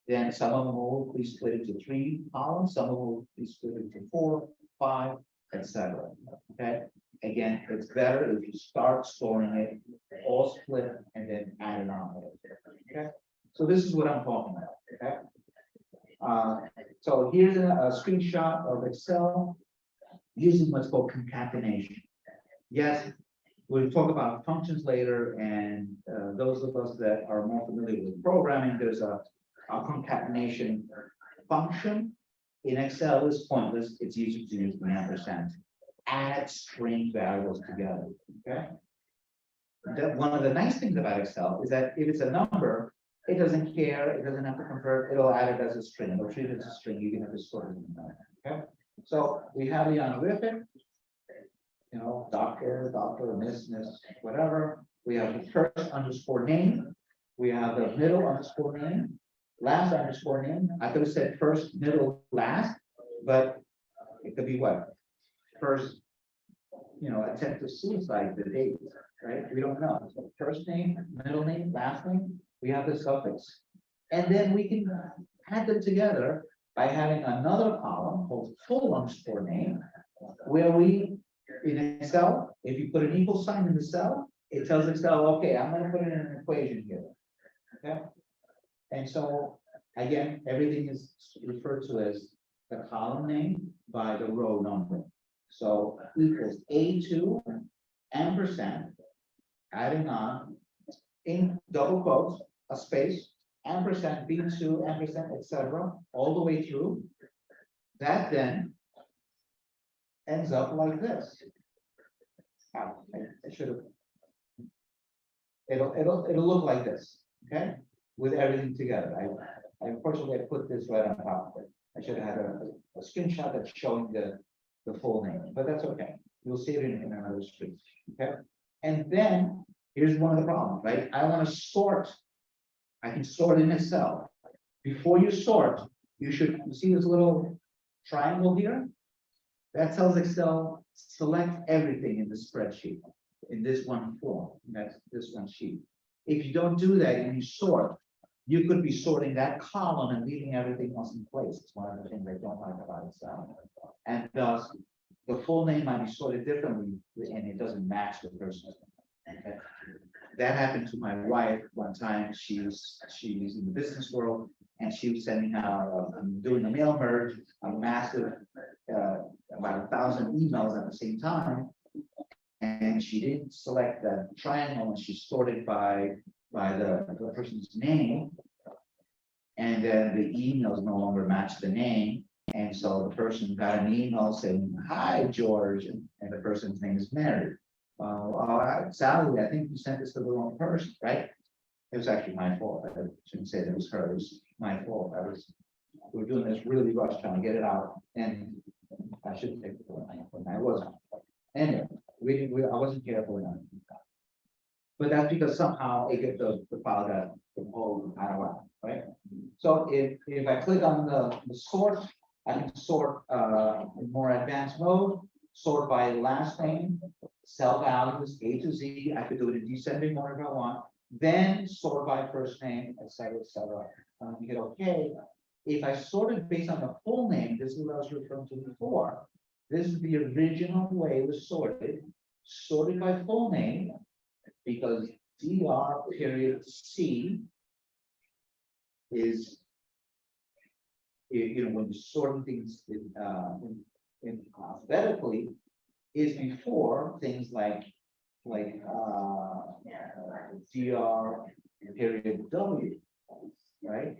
then some of them will be split into three columns, some of them will be split into 4, 5, etc. Okay. Again, it's better if you start storing it all split and then add it on. Okay. So this is what I'm talking about. Okay. So here's a screenshot of Excel using what's called concatenation. Yes, we'll talk about functions later, and those of us that are more familiar with programming, there's a concatenation function. In Excel is pointless. It's easier to use than ampersand. Add string variables together. Okay. One of the nice things about Excel is that if it's a number, it doesn't care. It doesn't have to convert. It'll add it as a string. It'll treat it as a string. You can have to store it in there. Okay. So we have the honorific. You know, doctor, miss, whatever. We have the first underscore name. We have the middle underscore name, last underscore name. I could have said first, middle, last, but it could be what? First, you know, attempted suicide, the date, right? We don't know. So first name, middle name, last name. We have the suffix. And then we can add them together by having another column called full underscore name, where we, in Excel, if you put an equal sign in the cell, it tells Excel, okay, I'm going to put it in an equation here. Okay. And so again, everything is referred to as the column name by the row number. So equals A2 ampersand, adding on in double quotes, a space, ampersand, B2, ampersand, etc., all the way through. That then ends up like this. I should have. It'll look like this, okay, with everything together. I unfortunately I put this right on top of it. I should have had a screenshot that's showing the full name, but that's okay. You'll see it in another screen, okay. And then here's one of the problems, right? I want to sort. I can sort in Excel. Before you sort, you see this little triangle here. That tells Excel select everything in the spreadsheet in this one form. That's this one sheet. If you don't do that and you sort, you could be sorting that column and leaving everything else in place. It's one of the things I don't like about Excel. And thus, the full name might be sorted differently, and it doesn't match the person. Okay. That happened to my wife one time. She's in the business world, and she was sending out, doing a mail merge, a massive, about 1,000 emails at the same time, and she didn't select the triangle, and she sorted by the person's name, and then the emails no longer matched the name, and so the person got an email saying, "Hi, George," and the person's name is Mary. Sally, I think you sent this to the wrong person, right? It was actually my fault. I shouldn't say that it was her. It was my fault. We were doing this really rush trying to get it out, and I shouldn't take it when I wasn't. Anyway, I wasn't careful enough. But that's because somehow the file got pulled out of whack, right? So if I click on the sort, I can sort in more advanced mode. sort by last name, cell values, A to Z. I could do it in descending order if I want. Then sort by first name, et cetera, et cetera. You hit OK. If I sorted based on the full name, this is what I was referring to before. This is the original way it was sorted by full name, because DR period C is, when you sorting things in alphabetically, is before things like DR period W, right?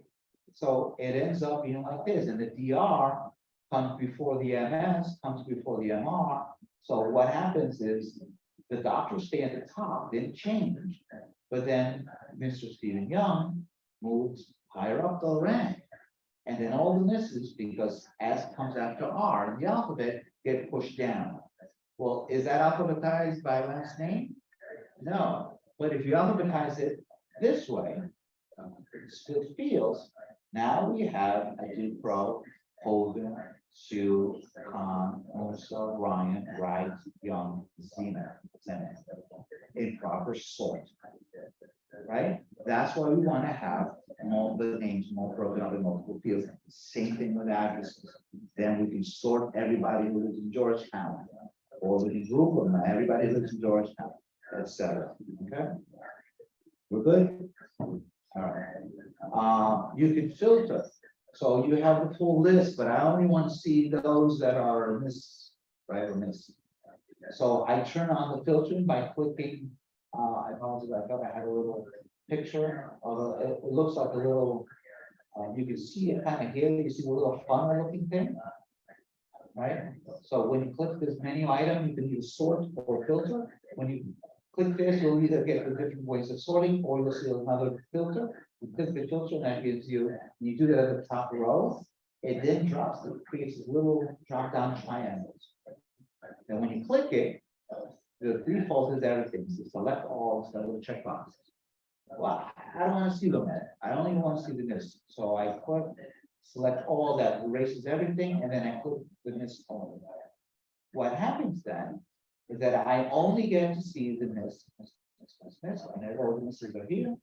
So it ends up being like this, and the DR comes before the MS, comes before the MR. So what happens is the doctors stay at the top, didn't change, but then Mr. Stephen Young moves higher up the rank. And then all the misses, because S comes after R in the alphabet, get pushed down. Well, is that alphabetized by last name? No, but if you alphabetize it this way, split fields, now we have a Dupro, Hogan, Sue, Khan, Musa, Ryan, Wright, Young, Zena, in proper sort, right? That's why we want to have all the names more broken up in multiple fields. Same thing with addresses. Then we can sort everybody who lives in Georgetown, or we can group them. Everybody lives in Georgetown, etc. Okay, we're good. All right. You can filter. So you have the full list, but I only want to see those that are missed, right, or missed. So I turn on the filtering by clicking. I apologize. I thought I had a little picture of it looks like a little. You can see it kind of here. You see the little funnel looking thing, right? So when you click this menu item, you can either sort or filter. When you click this, you'll either get the different ways of sorting, or you'll see another filter. You click the filter, and that gives you. You do that at the top row. It then drops. It creates this little drop down triangles. And when you click it, the default is everything. So select all, instead of the checkbox. Well, I don't want to see them. I only want to see the list. So I click select all, that erases everything, and then I click the list only. What happens then is that I only get to see the miss, and all the misses are here.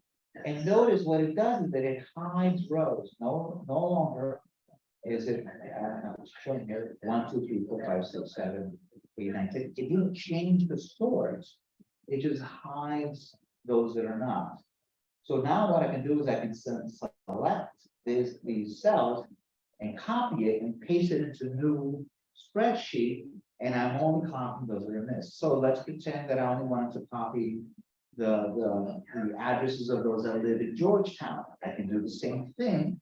And notice what it does is that it hides rows. No longer is it showing here 1, 2, 3, 4, 5, 6, 7, 8, 9, 10. It didn't change the stores. It just hides those that are not. So now what I can do is I can select these cells and copy it and paste it into a new spreadsheet, and I'm only copying those that are missed. So let's pretend that I only wanted to copy the addresses of those that live in Georgetown. I can do the same thing,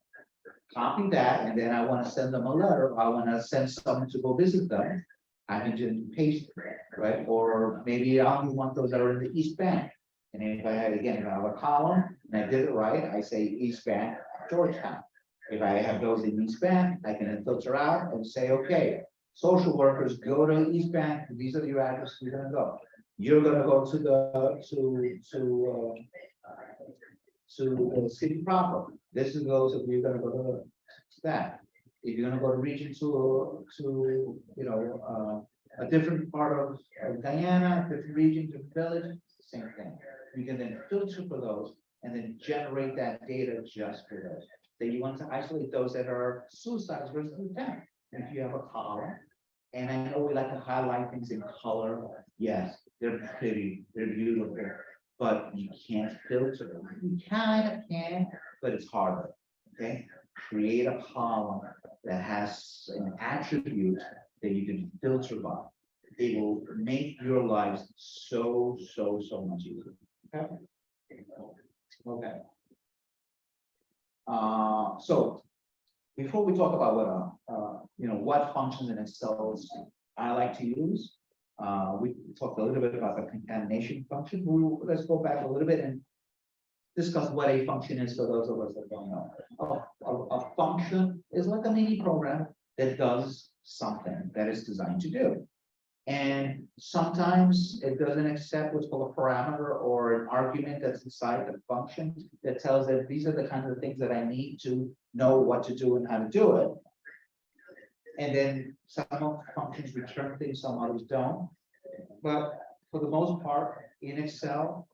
copy that, and then I want to send them a letter. I want to send someone to go visit them. I can just paste it, right? Or maybe I only want those that are in the East Bank. And if I had, again, if I have a column and I did it right, I say East Bank, Georgetown. If I have those in East Bank, I can then filter out and say, okay, social workers, go to East Bank. These are your addresses you're going to go. You're going to go to the city proper. This is those that you're going to go to that. If you're going to go to region to a different part of Guyana, different region, different village, same thing. You can then filter for those and then generate that data just for those. Then you want to isolate those that are suicides versus death. If you have a column, and I know we like to highlight things in color. Yes, they're pretty, they're beautiful, but you can't filter them. You kind of can, but it's harder. Okay, create a column that has an attribute that you can filter by. It will make your lives so much easier. Okay. Okay. So before we talk about what functions in Excel I like to use, we talked a little bit about the concatenation function. Let's go back a little bit and discuss what a function is for those of us that don't know. A function is like a mini program that does something that is designed to do. And sometimes it doesn't accept what's called a parameter or an argument that's inside the function that tells that these are the kinds of things that I need to know what to do and how to do it. And then some functions return things, some others don't. But for the most part, in Excel,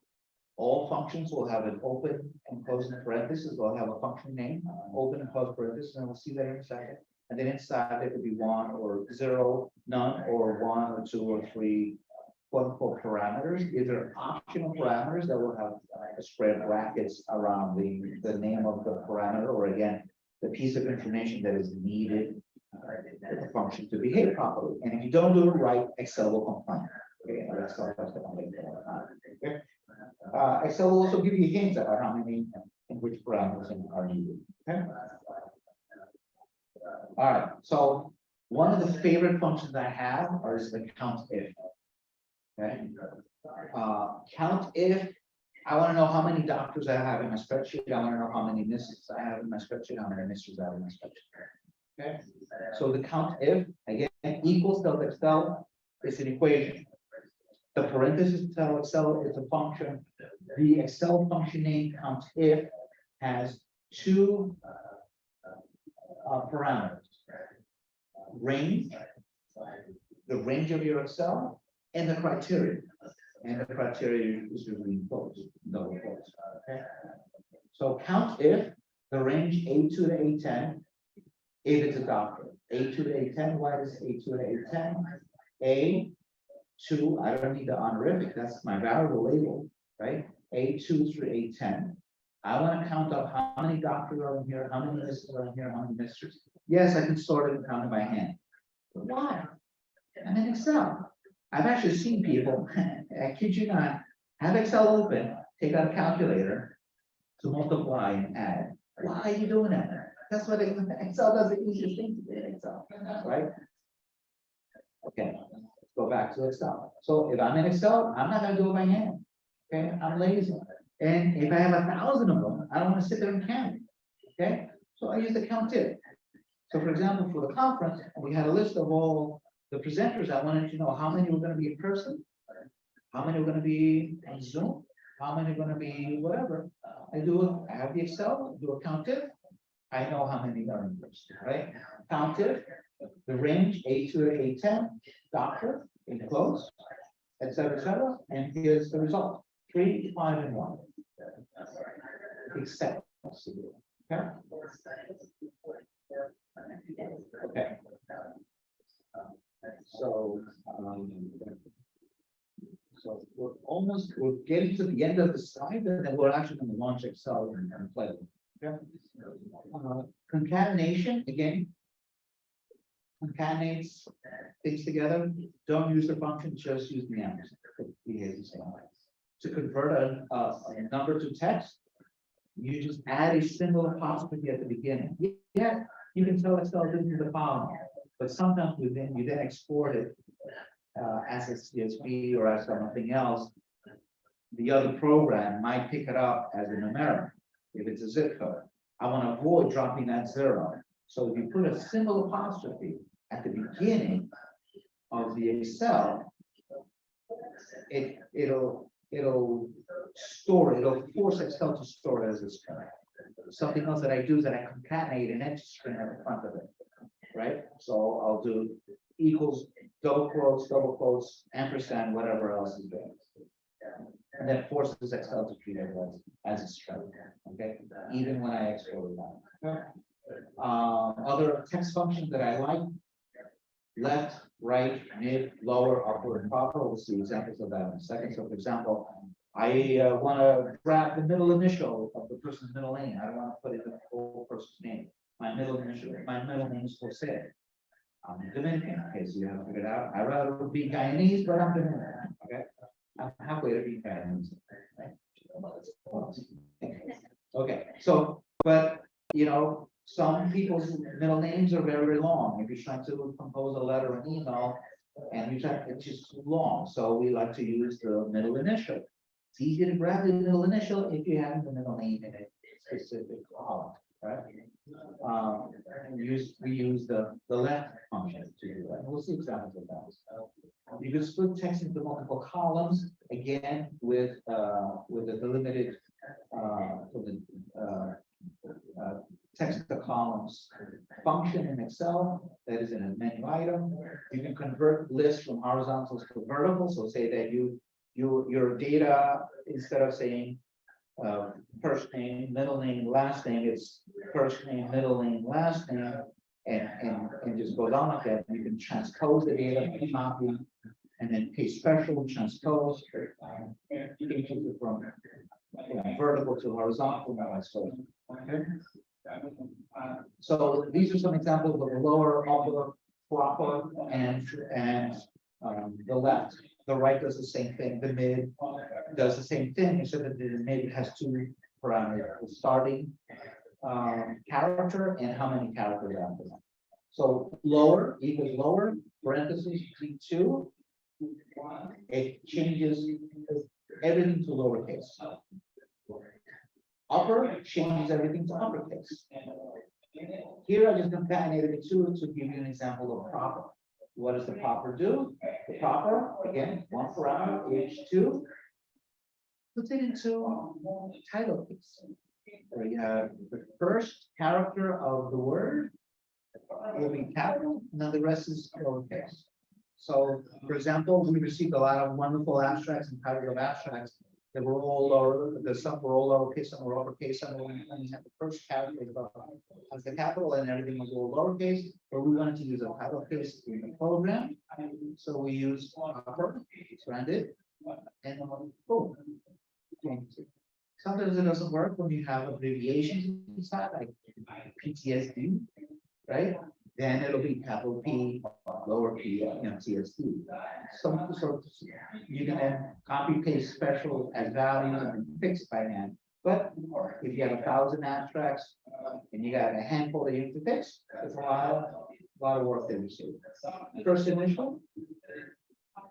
all functions will have an open and closing parenthesis. They'll have a function name, open and close parenthesis, and we'll see that in a second. And then inside there could be 1 or 0, none, or 1 or 2 or 3 quote unquote parameters. These are optional parameters that will have square brackets around the name of the parameter, or again, the piece of information that is needed for the function to behave properly. And if you don't do it right, Excel will complain. Okay, or Excel has to complain. Okay. Excel will also give you hints about how many and which parameters are needed. Okay. All right. So one of the favorite functions I have is the count if. Okay. Count if. I want to know how many doctors I have in my spreadsheet. I want to know how many misses I have in my spreadsheet. How many misses I have in my spreadsheet. Okay. So the count if again equals tells Excel it's an equation. The parenthesis tell Excel is a function. The Excel function name count if has 2 parameters: range, the range of your Excel, and the criteria. And the criteria is usually quotes, double quotes. Okay. So count if the range A2 to A10, if it's a doctor. A2 to A10, why is A2 to A10? A2, I don't need the honorific, that's my variable label, right? A2 through A10. I want to count up how many doctors are in here, how many misses are in here, how many misters. Yes, I can sort it and count it by hand. But why? I'm in Excel. I've actually seen people, I kid you not, have Excel open, take out a calculator to multiply and add. Why are you doing that? That's what Excel does, the easiest thing to do in Excel, right? Okay, let's go back to Excel. So if I'm in Excel, I'm not gonna do it by hand. Okay, I'm lazy. And if I have 1,000 of them, I don't want to sit there and count. Okay, so I use the count if. So for example, for the conference, we had a list of all the presenters. I wanted to know how many were going to be in person, how many were going to be on Zoom, how many are going to be whatever. I have the Excel, do a count if. I know how many are in person, right? Count if, the range A2 to A10, doctor, enclosed, etc. And here's the result: 3, 5, and 1. Except. Okay. Okay. So we're getting to the end of the slide, and then we're actually going to launch Excel and play with it. Okay. Concatenation, again, concatenates things together. Don't use the function, just use the ampersand. It behaves the same way. To convert a number to text, you just add a symbol apostrophe at the beginning. Yeah, you can tell Excel this is the following, but sometimes you then export it as a CSV or as something else. The other program might pick it up as a numeric if it's a zip code. I want to avoid dropping that 0. So if you put a symbol apostrophe at the beginning of the Excel, it'll force Excel to store it as a string. Something else that I do is that I concatenate an empty string at the front of it, right? So I'll do equals, double quotes, ampersand, whatever else is there. And that forces Excel to treat it as a string, okay? Even when I export it out. Other text functions that I like: left, right, mid, lower, upward, and proper. We'll see examples of that in a second. So for example, I want to grab the middle initial of the person's middle name. I don't want to put it in the whole person's name. My middle name is Jose. I'm Dominican. Okay, so you have to figure it out. I'd rather be Guyanese, but I'm Dominican. Okay, I'm halfway to be Guyanese. Okay, so, but you know, some people's middle names are very, very long. If you're trying to compose a letter or an email, and it's just too long, so we like to use the middle initial. It's easy to grab the middle initial if you have the middle name in a specific column, right? We use the left function to do that. And we'll see examples of that. You can split text into multiple columns, again with the delimited text to columns function in Excel that is in a menu item. You can convert lists from horizontals to vertical. So say that your data, instead of saying first name, middle name, last name, it's first name, middle name, last name, and just goes on like that. You can transpose the data, copy, and then paste special, transpose. You can choose it from vertical to horizontal. Okay. So these are some examples of the lower, upper, proper, and the left. The right does the same thing. The mid does the same thing, except that the mid has two parameters: the starting character and how many characters after that. So lower equals lower, parentheses P2. It changes everything to lowercase. Upper changes everything to uppercase. Here I just concatenated the two to give you an example of proper. What does the proper do? The proper, again, one parameter, H2, puts it into title case. So you have the first character of the word will be capital, and then the rest is lowercase. So, for example, we received a lot of wonderful abstracts and titles of abstracts that were all lower, some were all lowercase, some were uppercase, some were, and you had the first character as the capital, and everything was all lowercase, but we wanted to use a title case in the program. So we used upper, branded, and boom. Sometimes it doesn't work when you have abbreviations inside, like PTSD, right? Then it'll be capital P, lower P, TSD. So you can then copy paste special as values and fix by hand. But if you have 1,000 abstracts and you got a handful that you need to fix, it's a lot of work that you see. First initial.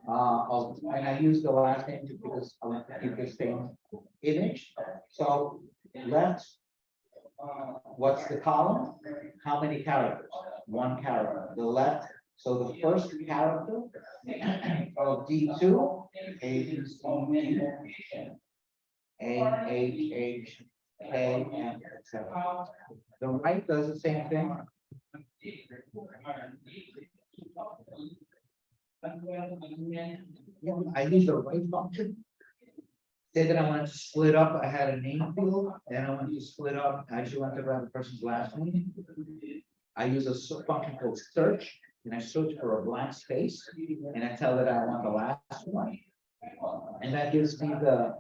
And I use the last name because I want to keep the same image. So left, what's the column? How many characters? One character. The left, so the first character of D2, A, B, C, A, H, H, K, and etc. The right does the same thing. I use the right function. Say that I wanted to split up, I had a name field, and I wanted to split up, I actually wanted to grab the person's last name. I use a function called search, and I search for a blank space, and I tell it I want the last one. And that gives me the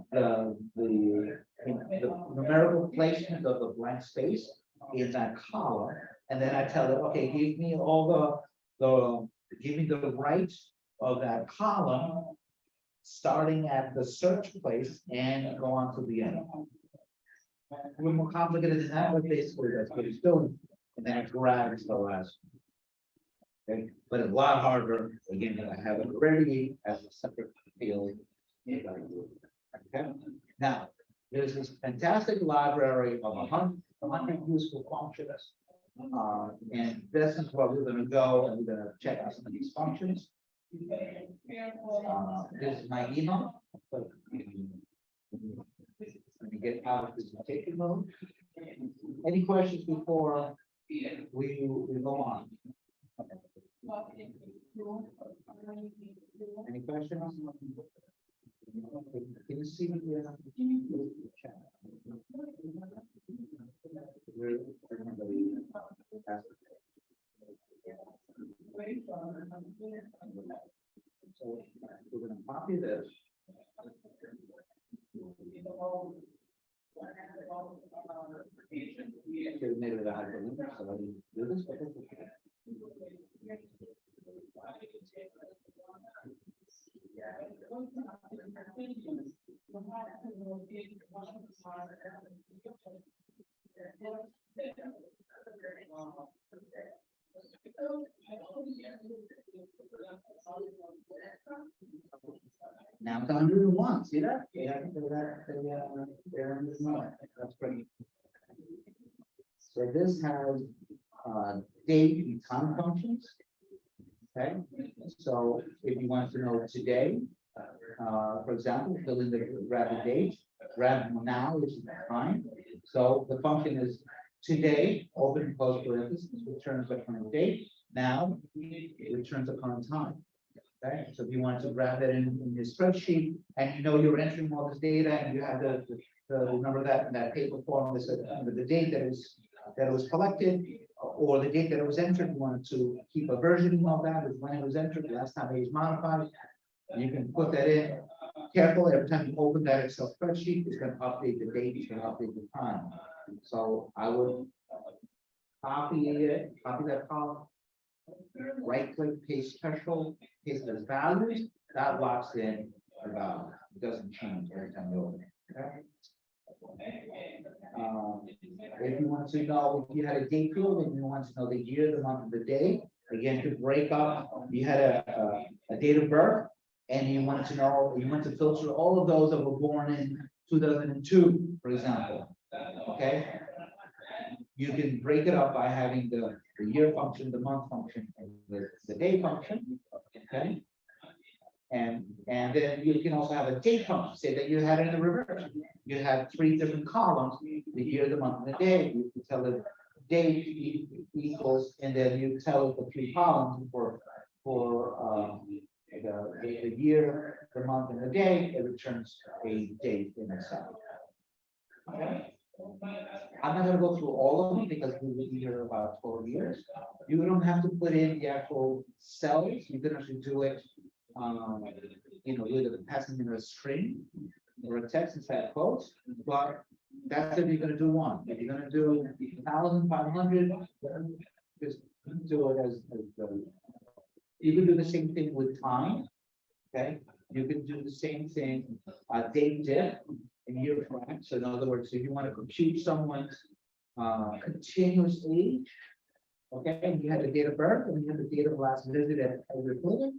numerical placement of the blank space in that column. And then I tell it, okay, give me all give me the right of that column, starting at the search place and go on to the end. A little more complicated than that, but basically that's what it's doing. And then it grabs the last. Okay, but it's a lot harder. Again, I have it already as a separate field. Okay, now there's this fantastic library of 100 useful functions. And this is where we're going to go and we're going to check out some of these functions. This is my email. Let me get out of this particular mode. Any questions before we go on? Any questions? Can you see me? So we're going to copy this. Made it a hyperlink, so I didn't do this, but it's okay. Now it's 101. See that? Yeah, they're that's pretty. So this has date and time functions. Okay, so if you want to know today, for example, fill in the grab the date, grab now, which is the time. So the function is today, open and close parentheses, returns the current date. Now, it returns the current time. Okay, so if you want to grab that in your spreadsheet, and you know you're entering all this data, and you have the remember that in that paper form, this the date that it was collected, or the date that it was entered, you wanted to keep a version of that, is when it was entered, the last time it was modified. You can put that in. Careful, every time you open that Excel spreadsheet, it's going to update the date, it's going to update the time. So I would copy it, copy that column, right click, paste threshold, paste those values, that locks in the value. It doesn't change every time you open it. Okay? If you want to know, if you had a date field and you want to know the year, the month, and the day, again, to break up, you had a date of birth, and you wanted to know, you want to filter all of those that were born in 2002, for example. Okay, you can break it up by having the year function, the month function, and the day function. Okay, and then you can also have a date function. Say that you had it in the reverse. You have 3 different columns: the year, the month, and the day. You can tell the date equals, and then you tell the 3 columns for the year, the month, and the day. It returns a date in Excel. Okay. I'm not going to go through all of them because we will be here about 12 years. You don't have to put in the actual cells. You can actually do it, with passing in a string or a text inside quotes. But that's if you're going to do one. If you're going to do 1,500, just do it as you can do the same thing with time. Okay, you can do the same thing, date diff and year frac. So in other words, if you want to compute someone's continuous age, okay, and you had the date of birth and you had the date of last visit at your clinic,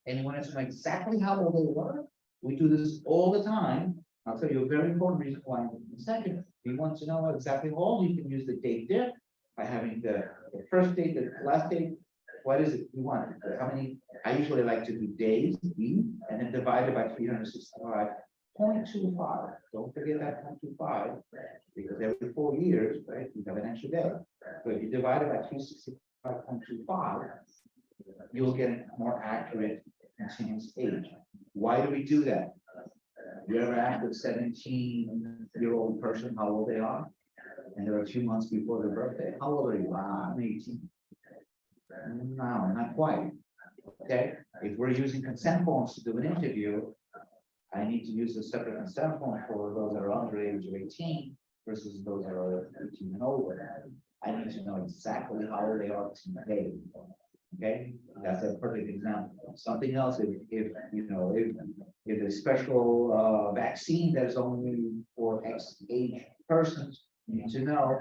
and you want to know exactly how old they were, we do this all the time. I'll tell you a very important reason why in a second. If you want to know exactly how old, you can use the date diff by having the first date, the last date. What is it you want? How many? I usually like to do days, D, and then divide it by 365.25. Don't forget that 0.25, because every 4 years, right, you have an extra day. So if you divide it by 365.25, you'll get a more accurate continuous age. Why do we do that? You ever ask a 17-year-old person how old they are? And they're a few months before their birthday. How old are you? I'm 18. No, not quite. Okay, if we're using consent forms to do an interview, I need to use a separate consent form for those that are under the age of 18 versus those that are 18 and over. I need to know exactly how old they are today. Okay, that's a perfect example. Something else, if a special vaccine that is only for X age persons, you need to know.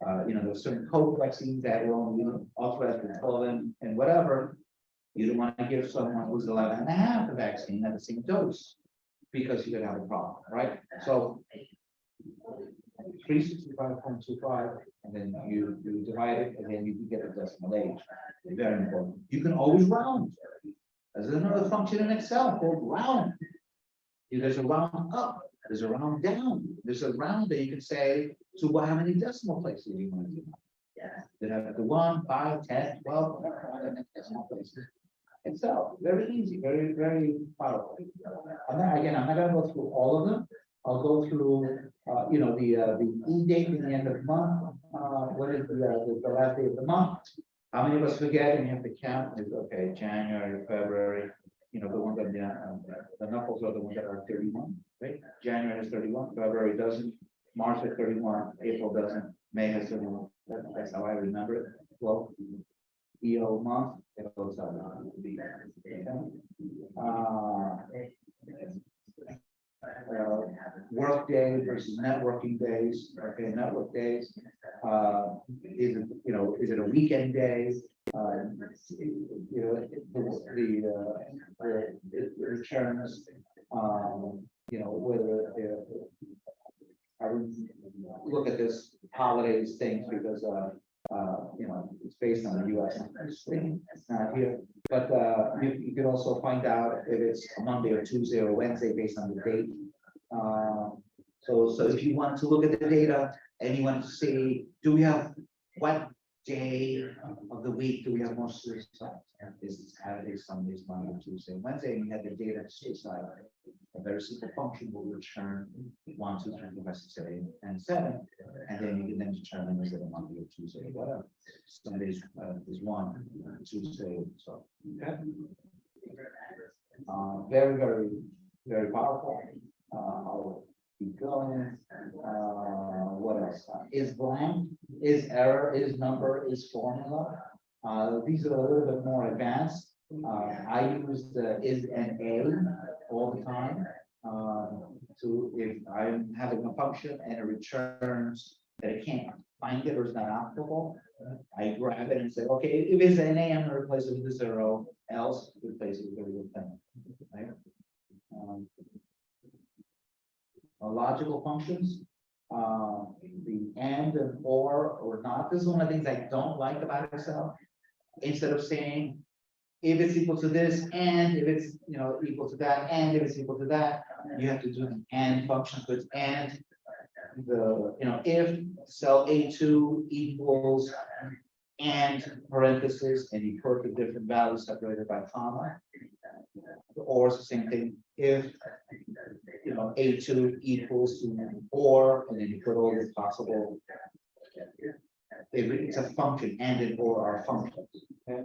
There's certain COVID vaccines that are only authorized for 12 and whatever. You don't want to give someone who's 11 and a half the vaccine at the same dose because you could have a problem, right? So 365.25, and then you divide it, and then you can get the decimal age. Very important. You can always round. There's another function in Excel called round. There's a round up. There's a round down. There's a round that you can say to how many decimal places you want to do. Yeah. They have the 1, 5, 10, 12, decimal places. And so very easy, very, very powerful. I'm not going to go through all of them. I'll go through, the E date in the end of the month. What is the last day of the month? How many of us forget and you have to count? It's okay, January, February. The ones that the knuckles are the ones that are 31, right? January has 31, February doesn't, March has 31, April doesn't, May has 31. That's how I remember it. Well, EO month, it goes out. Work day versus networking days. Okay, network days. Is it a weekend day? The returns. Whether I would look at this holidays things because it's based on the U.S. It's not here, but you could also find out if it's a Monday or Tuesday or Wednesday based on the date. So if you want to look at the data and you want to see, do we have, what day of the week do we have more suicides? Is it Saturday, Sundays, Monday, Tuesday, Wednesday, and you have the data of suicide. A very simple function will return 1, 2, 3, 4, 5, 6, 7, 8, and 7, and then you can then determine is it a Monday or Tuesday or whatever. Sundays is 1, Tuesday, so. Okay. Very, very, very powerful. I'll keep going. What else? Is blank, is error, is number, is formula. These are a little bit more advanced. I use the is and a all the time. To if I'm having a function and it returns that it can't find it or is not applicable, I grab it and say, okay, if it's an a, I'm going to replace it with a 0, else replace it with a real thing. Right? Logical functions, the and or not. This is one of the things I don't like about Excel. Instead of saying if it's equal to this, and if it's equal to that, and if it's equal to that, you have to do an and function. So it's and the if cell A2 equals and parenthesis, and you put the different values separated by comma, or it's the same thing if A2 equals to or, and then you put all the possible. It's a function, and an or are functions. Okay?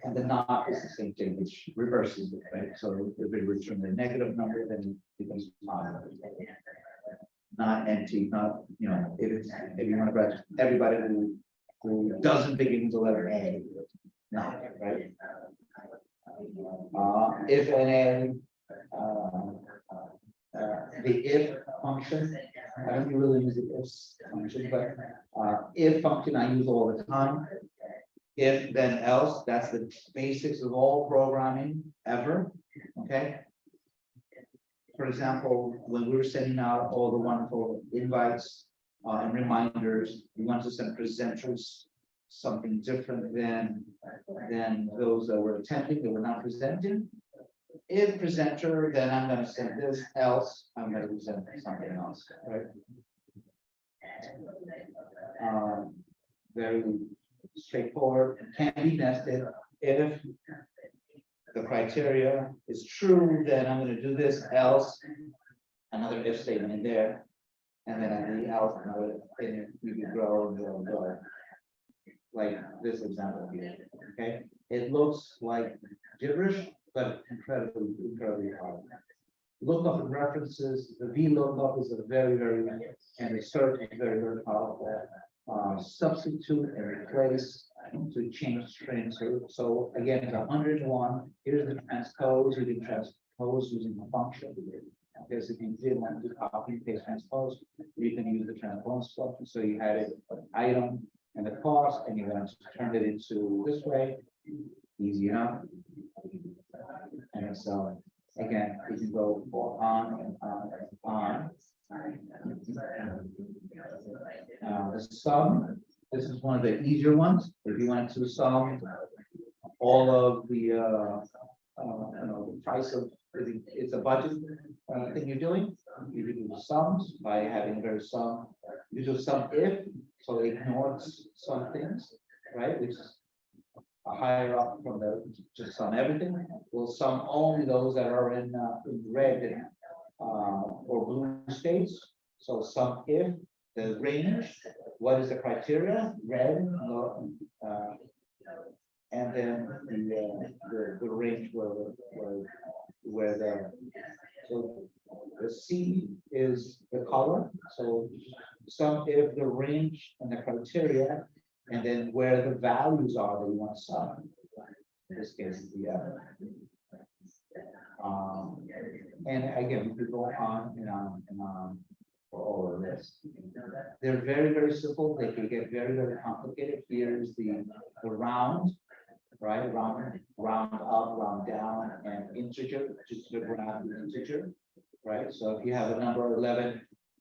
And the not is the same thing, which reverses it, right? So if we return the negative number, then it becomes positive. Not empty, not if you want to write everybody who doesn't begin with the letter A, not right. If an the if function, I don't really use the if function, but if function I use all the time. If then else, that's the basics of all programming ever. Okay. For example, when we were sending out all the wonderful invites and reminders, we want to send presenters something different than those that were attending, that were not presenting. If presenter, then I'm going to send this, else I'm going to present something else, right? Very straightforward, can be nested. If the criteria is true, then I'm going to do this, else another if statement in there, and then I need else another thing. You can grow and grow and grow, like this example here. Okay, it looks like gibberish, but incredibly hard. Lookup and references, the VLOOKUP is a very, and the search is very powerful. Substitute and replace to change strings. So again, it's 101. Here's the transpose. You can transpose using a function. Because if you did want to copy and paste transpose, you can use the transpose function. So you had an item and the cost, and you're going to turn it into this way. Easy enough. And so again, you can go on and on and on. The sum, this is one of the easier ones. If you want to sum all of the price of it's a budget thing you're doing, you can do the sums by having very sum. You do sum if, so it ignores some things, right? Which is higher up from the just sum everything. We'll sum only those that are in red or blue states. So sum if the range, what is the criteria? Red, and then the range where the C is the color. So sum if the range and the criteria, and then where the values are that you want to sum. In this case, is the and again, we could go on and on and on for all of this. They're very simple. They can get very complicated. Here's the round, right? Round up, round down, and integer, just to grab the integer, right? So if you have a number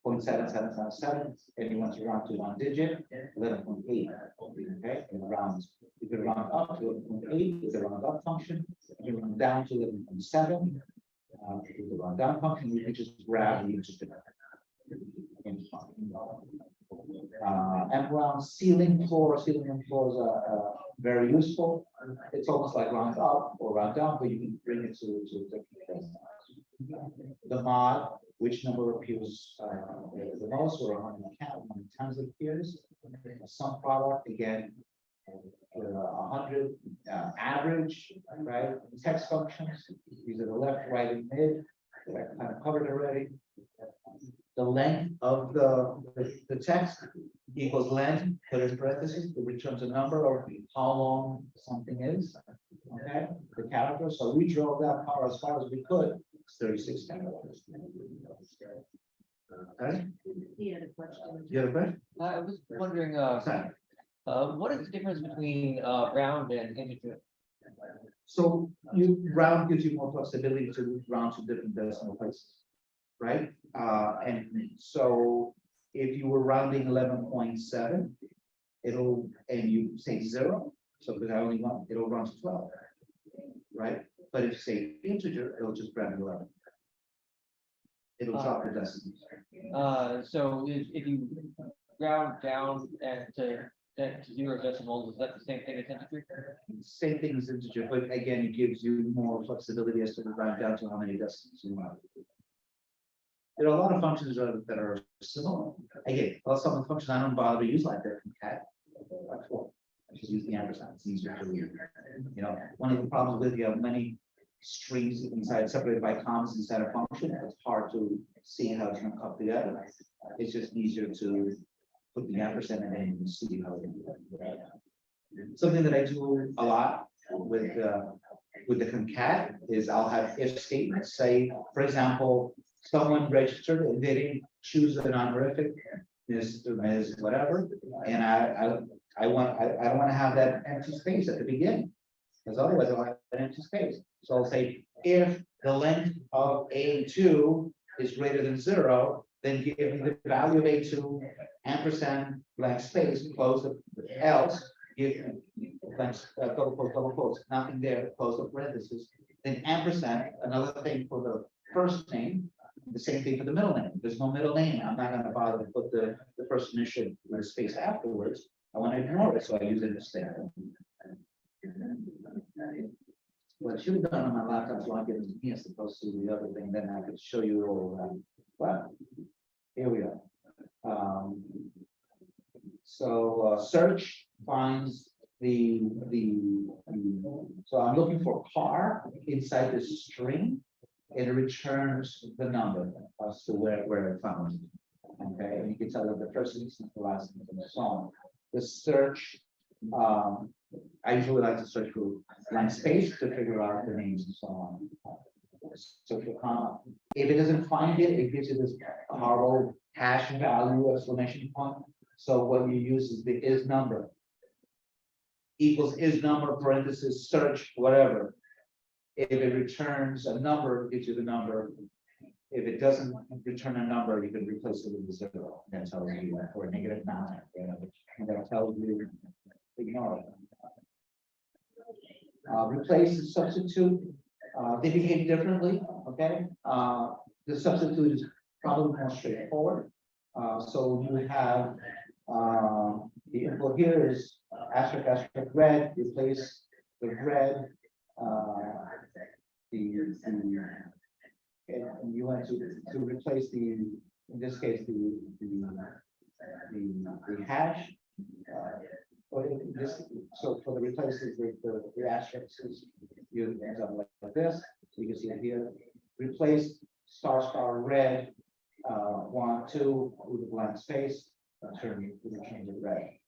11.7777 and you want to round to one digit, 11.8. Okay, and rounds. You can round up to 11.8 is a round up function. You can round down to 11.7. With the round down function, you can just grab the integer. And round ceiling and floors are very useful. It's almost like round up or round down, but you can bring it to different places. The mod, which number appears the most, or how many times it appears. Some product, again, 100 average, right? Text functions, these are the left, right, and mid, that I kind of covered already. The length of the text equals length, put in parentheses, it returns a number of how long something is. Okay, the character. So we drove that power as far as we could. It's 36 characters. Okay.
He had a question.
You have a question?
I was wondering,
Sorry.
what is the difference between round and integer?
So you round gives you more flexibility to round to different decimal places, right? And so if you were rounding 11.7, and you say 0, so because I only want, it'll round to 12, right? But if you say integer, it'll just round 11. It'll drop the decimals.
So if you round down and to 0 decimals, is that the same thing as integer?
Same thing as integer, but again, it gives you more flexibility as to round down to how many decimals you want. There are a lot of functions that are similar. Again, some of the functions I don't bother to use like that from cat. I just use the ampersand. It's easier to read. You know, one of the problems with you have many strings inside separated by commas inside a function. It's hard to see how it's going to come together. It's just easier to put the ampersand in and you can see how it. Something that I do a lot with the concat is I'll have if statements. Say, for example, someone registered and they didn't choose an honorific, Ms. whatever, and I don't want to have that empty space at the beginning, because otherwise I'll have an empty space. So I'll say if the length of A2 is greater than 0, then give me the value of A2 ampersand blank space close the else give blank double quotes, nothing there, close the parentheses, then ampersand, another thing for the first name. The same thing for the middle name. There's no middle name. I'm not going to bother to put the first initial with a space afterwards. I want to ignore it, so I use it instead. What I should have done on my laptop, so I get me as opposed to the other thing, then I could show you all. Well, here we are. Search finds so I'm looking for car inside this string. It returns the number as to where it found it. Okay, and you can tell that the first instance, the last instance, and so on. The search, I usually like to search for blank space to figure out the names and so on. So for comma, if it doesn't find it, it gives you this horrible hash value exclamation point. So what you use is the is number equals is number parenthesis search whatever. If it returns a number, it gives you the number. If it doesn't return a number, you can replace it with a 0. That tells you or a -9. And that tells you ignore it. Replace and substitute. They behave differently. Okay. The substitute is probably more straightforward. So you have the input here is asterisk red. Replace the red. And you want to replace in this case the hash. So for the replaces the asterisks, you end up like this. So you can see it here. Replace star red 1 2 with a blank space. Turn the red.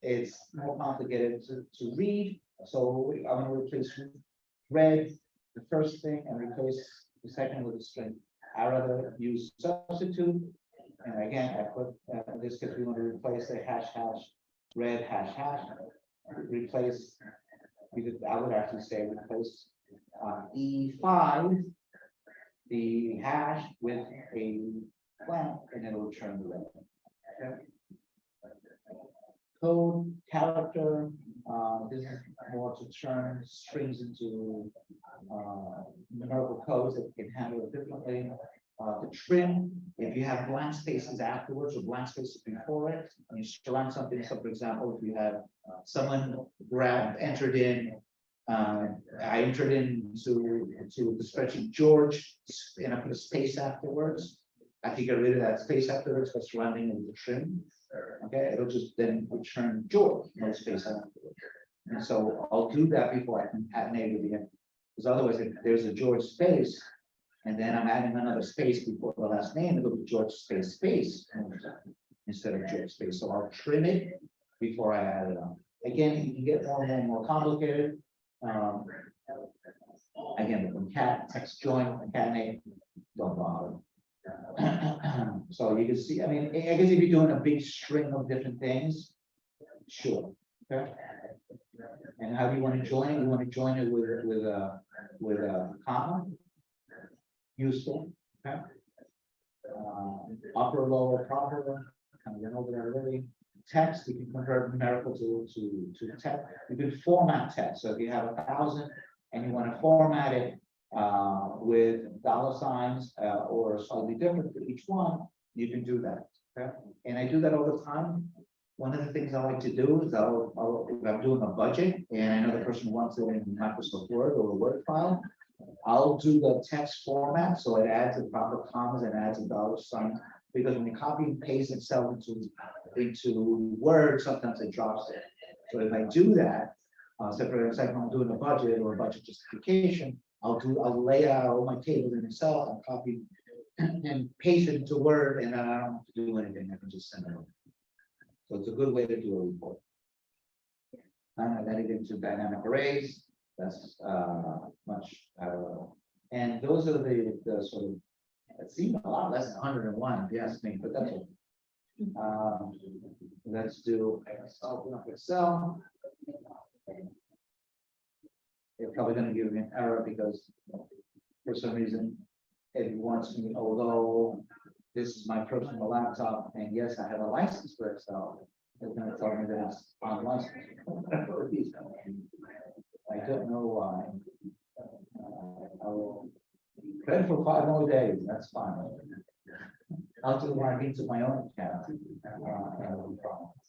It's more complicated to read. So I'm going to replace red, the first thing, and replace the second with a string. I rather use substitute, and again, I put in this case we want to replace the hash red hash. Replace, because I would actually say replace E5 the hash with a blank, and it'll return the red. Okay. Code character. This is more to turn strings into numerical codes that can handle it differently. The trim, if you have blank spaces afterwards or blank spaces before it, and you surround something, so for example, if you have someone entered in, I entered into the spreadsheet George, and I put a space afterwards. I can get rid of that space afterwards by surrounding it with the trim. Okay, it'll just then return George, no space afterwards. And so I'll do that before I concatenate it again. Because otherwise, if there's a George space, and then I'm adding another space before the last name, it'll be George space instead of George space. So I'll trim it before I add it on. Again, you can get more and more complicated. Again, the text join, concatenate, don't bother. So you can see, I mean, I guess if you're doing a big string of different things, sure. Okay. And how do you want to join it? You want to join it with a comma. Useful. Okay. Upper, lower, proper. Kind of went over that already. Text, you can convert numerical to text. You can format text. So if you have 1,000 and you want to format it with $signs or slightly different for each one, you can do that. Okay. And I do that all the time. One of the things I like to do is if I'm doing a budget and I know the person wants it in Microsoft Word or a Word file, I'll do the text format so it adds the proper commas and adds a $sign, because when you copy and paste itself into Word, sometimes it drops it. So if I do that, so for example, I'm doing a budget or a budget justification, I'll lay out all my tables in Excel and copy and paste it into Word, and then I don't have to do anything. I can just send it over. So it's a good way to do a report. And then it into dynamic arrays. That's much. And those are the sort of. It seems a lot less than 101, if you ask me, but that's it. Let's do Excel. It's probably going to give me an error because for some reason it wants me, although this is my personal laptop, and yes, I have a license for Excel. It's going to tell me that it's unlicensed. I don't know why. I will credit for 5 more days. That's fine. I'll do log into my own account.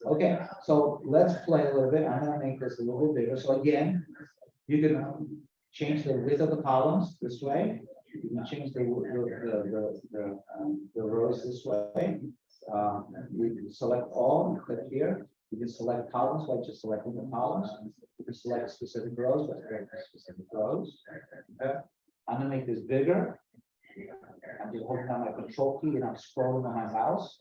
Okay, so let's play a little bit. I'm going to make this a little bit bigger. So again, you can change the width of the columns this way. You can change the rows this way. You can select all, you click here. You can select columns by just selecting the columns. You can select specific rows by selecting specific rows. Okay. I'm gonna make this bigger. I'm just holding down my control key and I'm scrolling on my mouse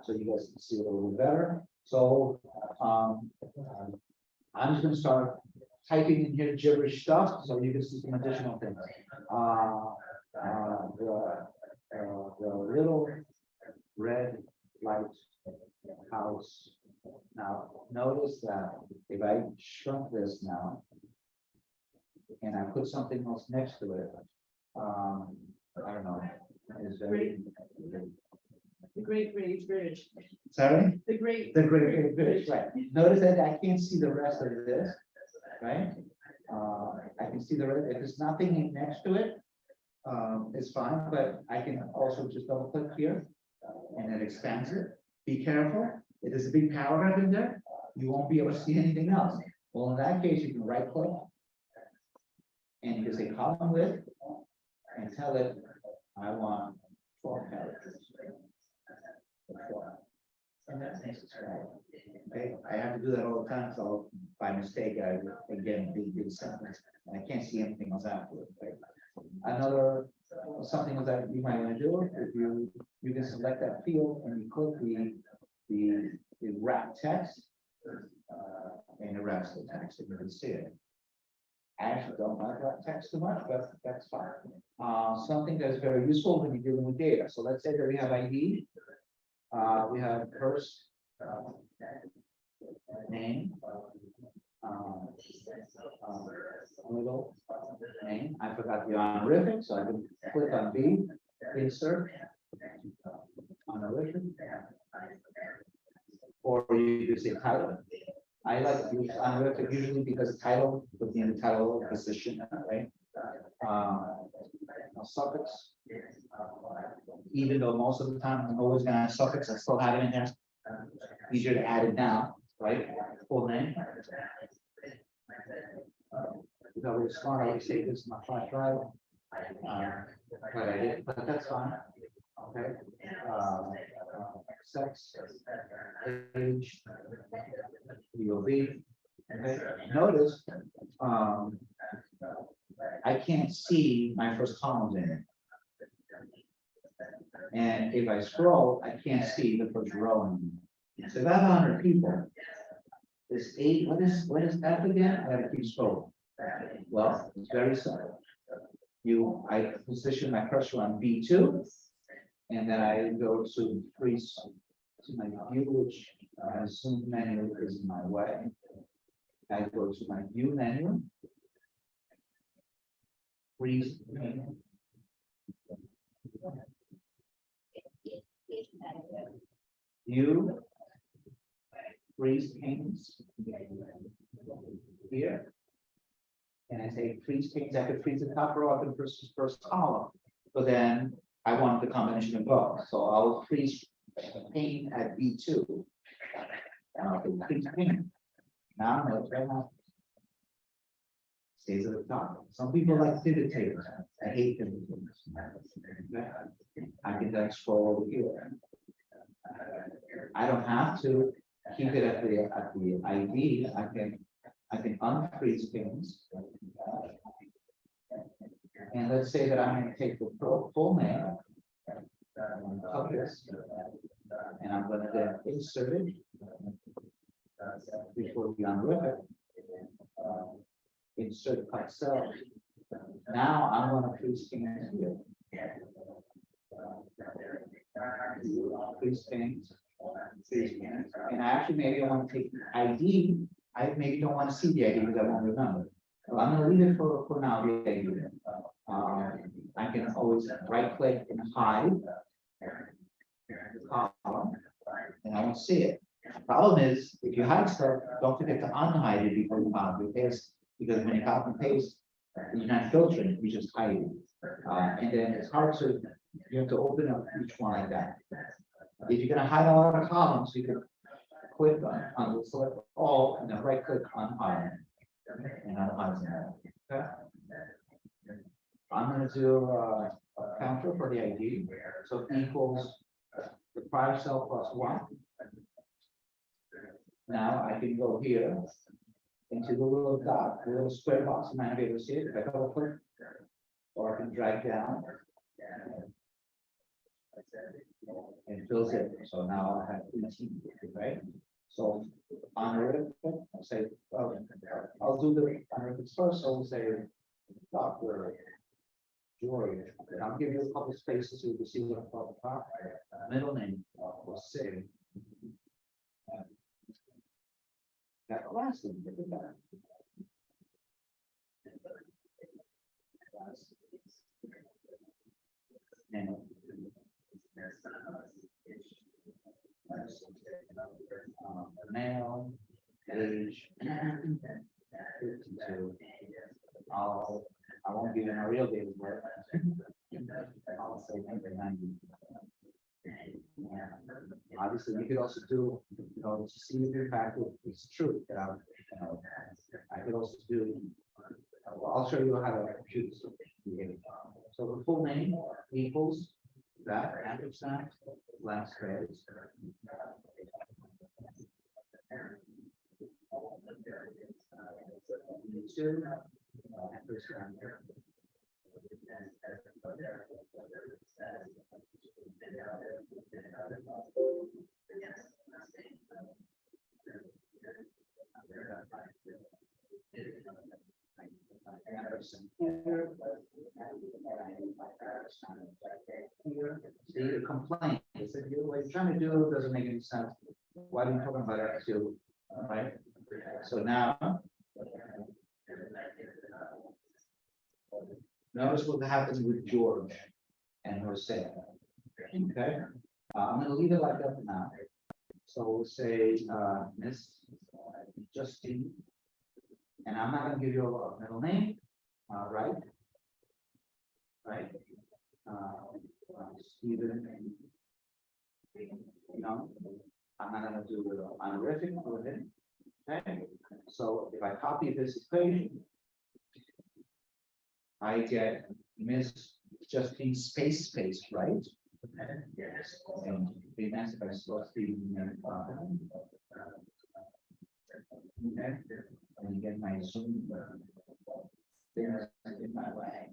so you guys can see it a little better. So I'm just gonna start typing in here gibberish stuff so you can see some additional things. The little red light house. Now notice that if I shrunk this now and I put something else next to it, I don't know. Is there
The Great Bridge.
sorry?
The Great
Bridge, right. Notice that I can't see the rest of this, right? I can see the rest. If there's nothing next to it, it's fine, but I can also just double click here and it expands it. Be careful. If there's a big paragraph in there, you won't be able to see anything else. Well, in that case, you can right click and you can say column width and tell it, I want 12 characters. And that makes it right. Okay, I have to do that all the time, so by mistake, I again big sentence. And I can't see anything else after it. Okay? Another something that you might want to do if you can select that field and you click the wrap text and it wraps the text and you can see it. I actually don't like wrap text too much, but that's fine. Something that's very useful when you're dealing with data. So let's say that we have ID. We have first name, middle name. I forgot the honorific, so I can click on B, insert honorific, or you can say title. I like to use honorific usually because title would be in the title position, right? Suffix. Even though most of the time I'm always gonna have suffix, I still have it in there. Easier to add it now, right? Full name. If I was smart, I would say this is my flash drive. But I did, but that's fine. Okay. Sex, age, DOB. Okay. Notice, I can't see my first columns in it. And if I scroll, I can't see the first row in it. So if I have 100 people, this 8, what is that again? I gotta keep scrolling. Well, it's very simple. I position my cursor on B2, and then I go to freeze to my view, which I assume menu is in my way. I go to my view menu. Freeze menu. View. Freeze panes. Here. And I say freeze panes, I could freeze the top row, I could freeze first column. But then I want the combination of both. So I'll freeze pane at B2. And I'll do freeze pane. Now notice right now. Stays at the top. Some people like pivot tables. I hate pivot tables. I can then scroll over here. I don't have to keep it at the ID. I can unfreeze things. And let's say that I'm going to take the full name of this, and I'm going to then insert it before we unrip it. Insert cut cell. Now I'm going to freeze things here. Freeze things. And I actually maybe I want to take the ID. I maybe don't want to see the ID because I won't remember. So I'm going to leave it for now. The ID. I can always right click and hide the column, and I won't see it. Problem is, if you hide stuff, don't forget to unhide it before you copy and paste, because when you copy and paste, you're not filtering, you just hide it. And then it's hard to, you have to open up each one like that. If you're going to hide a lot of columns, you can click on the select all and then right click on hide. And unhide them. Okay. I'm going to do a counter for the ID. So equals the prior cell plus 1. Now I can go here into the little dot, the little square box, and I'm able to see it. If I double click, or I can drag down. And fills it. So now I have 18, right? So honor I'll say, well, I'll do the honor first. So we'll say Dr. George. I'll give you a couple spaces so you can see what I'm talking about. Middle name will say. That last one, look at that. And male, age, 52. I won't give him a real date of birth. I'll say 90. Obviously, you could also do, to see if in fact it's true. I could also do. I'll show you how to choose. So the full name equals that ampersand last phrase. Two ampersand. See the complaint. They said, what you're trying to do doesn't make any sense. Why are you talking about R2? Right? So now, notice what happens with George and Jose. Okay. I'm going to leave it like that for now. So we'll say Miss Justine. And I'm not going to give you a middle name. Right. Right. Stephen. I'm not gonna do the honorific with it. Okay, so if I copy this equation, I get Miss Justine space, right? Yes. And be nice if I saw Stephen. Okay, and get my Zoom. There in my way.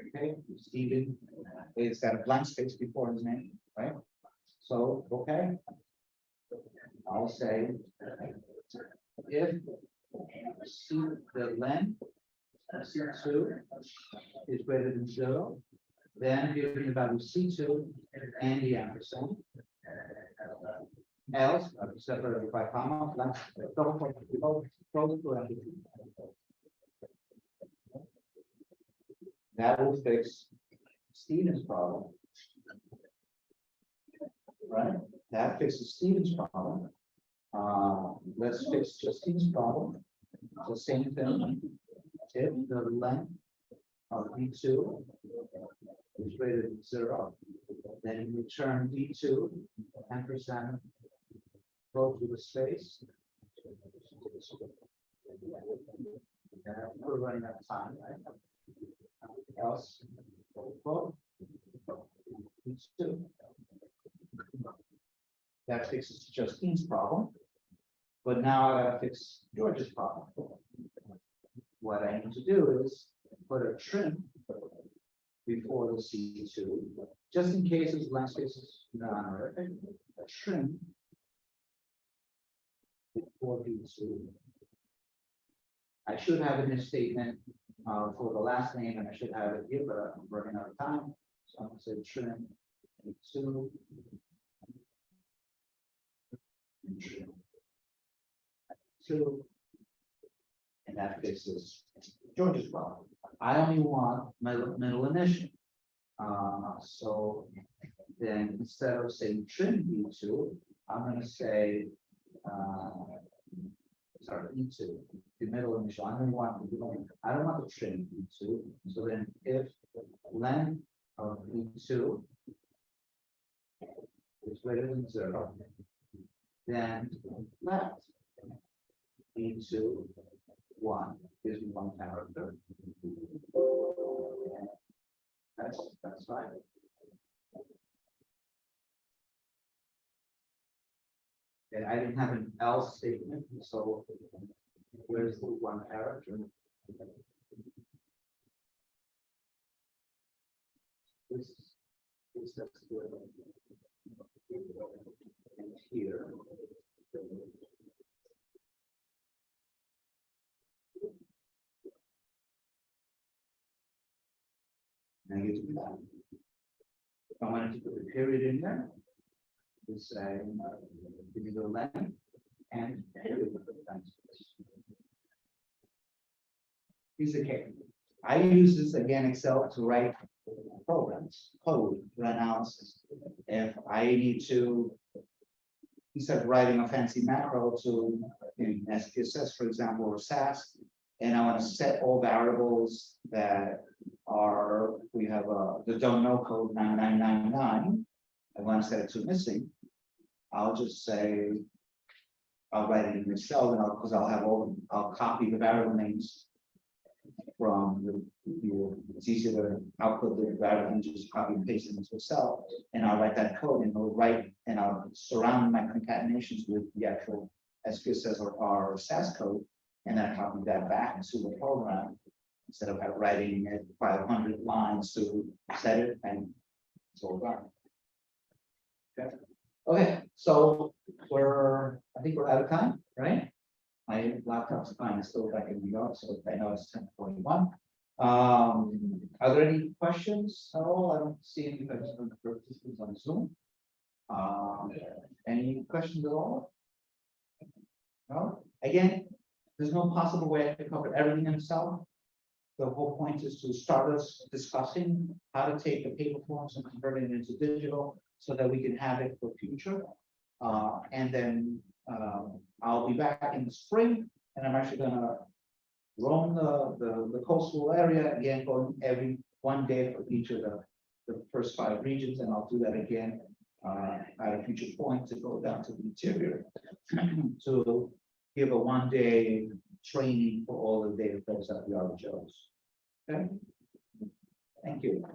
Okay, Stephen, it's got a blank space before his name, right? So, okay. I'll say, if C, the length of C2 is greater than 0, then given the value C2 and the ampersand, else, separated by comma, that will fix Stephen's problem. Right? That fixes Stephen's problem. Let's fix Justine's problem. The same thing. If the length of B2 is greater than 0, then you return B2 ampersand go to the space. We're running out of time, right? Else, B2. That fixes Justine's problem. But now I gotta fix George's problem. What I need to do is put a trim before the C2, just in case his last space is non-honorific, a trim before B2. I should have a misstatement for the last name, and I should have it here, but I'm running out of time. So I'm gonna say trim B2. And that fixes George's problem. I only want my middle initial. So then instead of saying trim B2, I'm going to say, sorry, E2, the middle initial. I don't want the trim B2. So then if length of B2 is greater than 0, then left into 1 gives me 1 character. That's right. And I didn't have an else statement, so where's the 1 character? This that's good. And here. Negative that. If I wanted to put a period in there, just say give me the length and period. Here's the case. I use this again Excel to write programs, code for analysis. If I need to, instead of writing a fancy macro to in SPSS, for example, or SAS, and I want to set all variables that are, we have the don't know code 9999. I want to set it to missing. I'll just say, I'll write it in Excel, and because I'll have I'll copy the variable names from it's easier to output the variable and just copy and paste it into Excel, and I'll write that code, and I'll surround my concatenations with the actual SPSS or SAS code, and then copy that back into the program instead of writing it 500 lines to set it, and it's all done. Okay. Okay, so I think we're out of time, right? My laptop's fine, it's still back in New York, so I know it's 10:41. Are there any questions at all? I don't see any questions from the participants on Zoom. Any questions at all? No? Again, there's no possible way to cover everything in Excel. The whole point is to start us discussing how to take the paper forms and convert it into digital so that we can have it for future. And then I'll be back in the spring, and I'm actually gonna roam the coastal area, again, going every 1 day for each of the first 5 regions, and I'll do that again at a future point to go down to the interior to give a 1-day training for all the data folks at the RHOs. Okay? Thank you.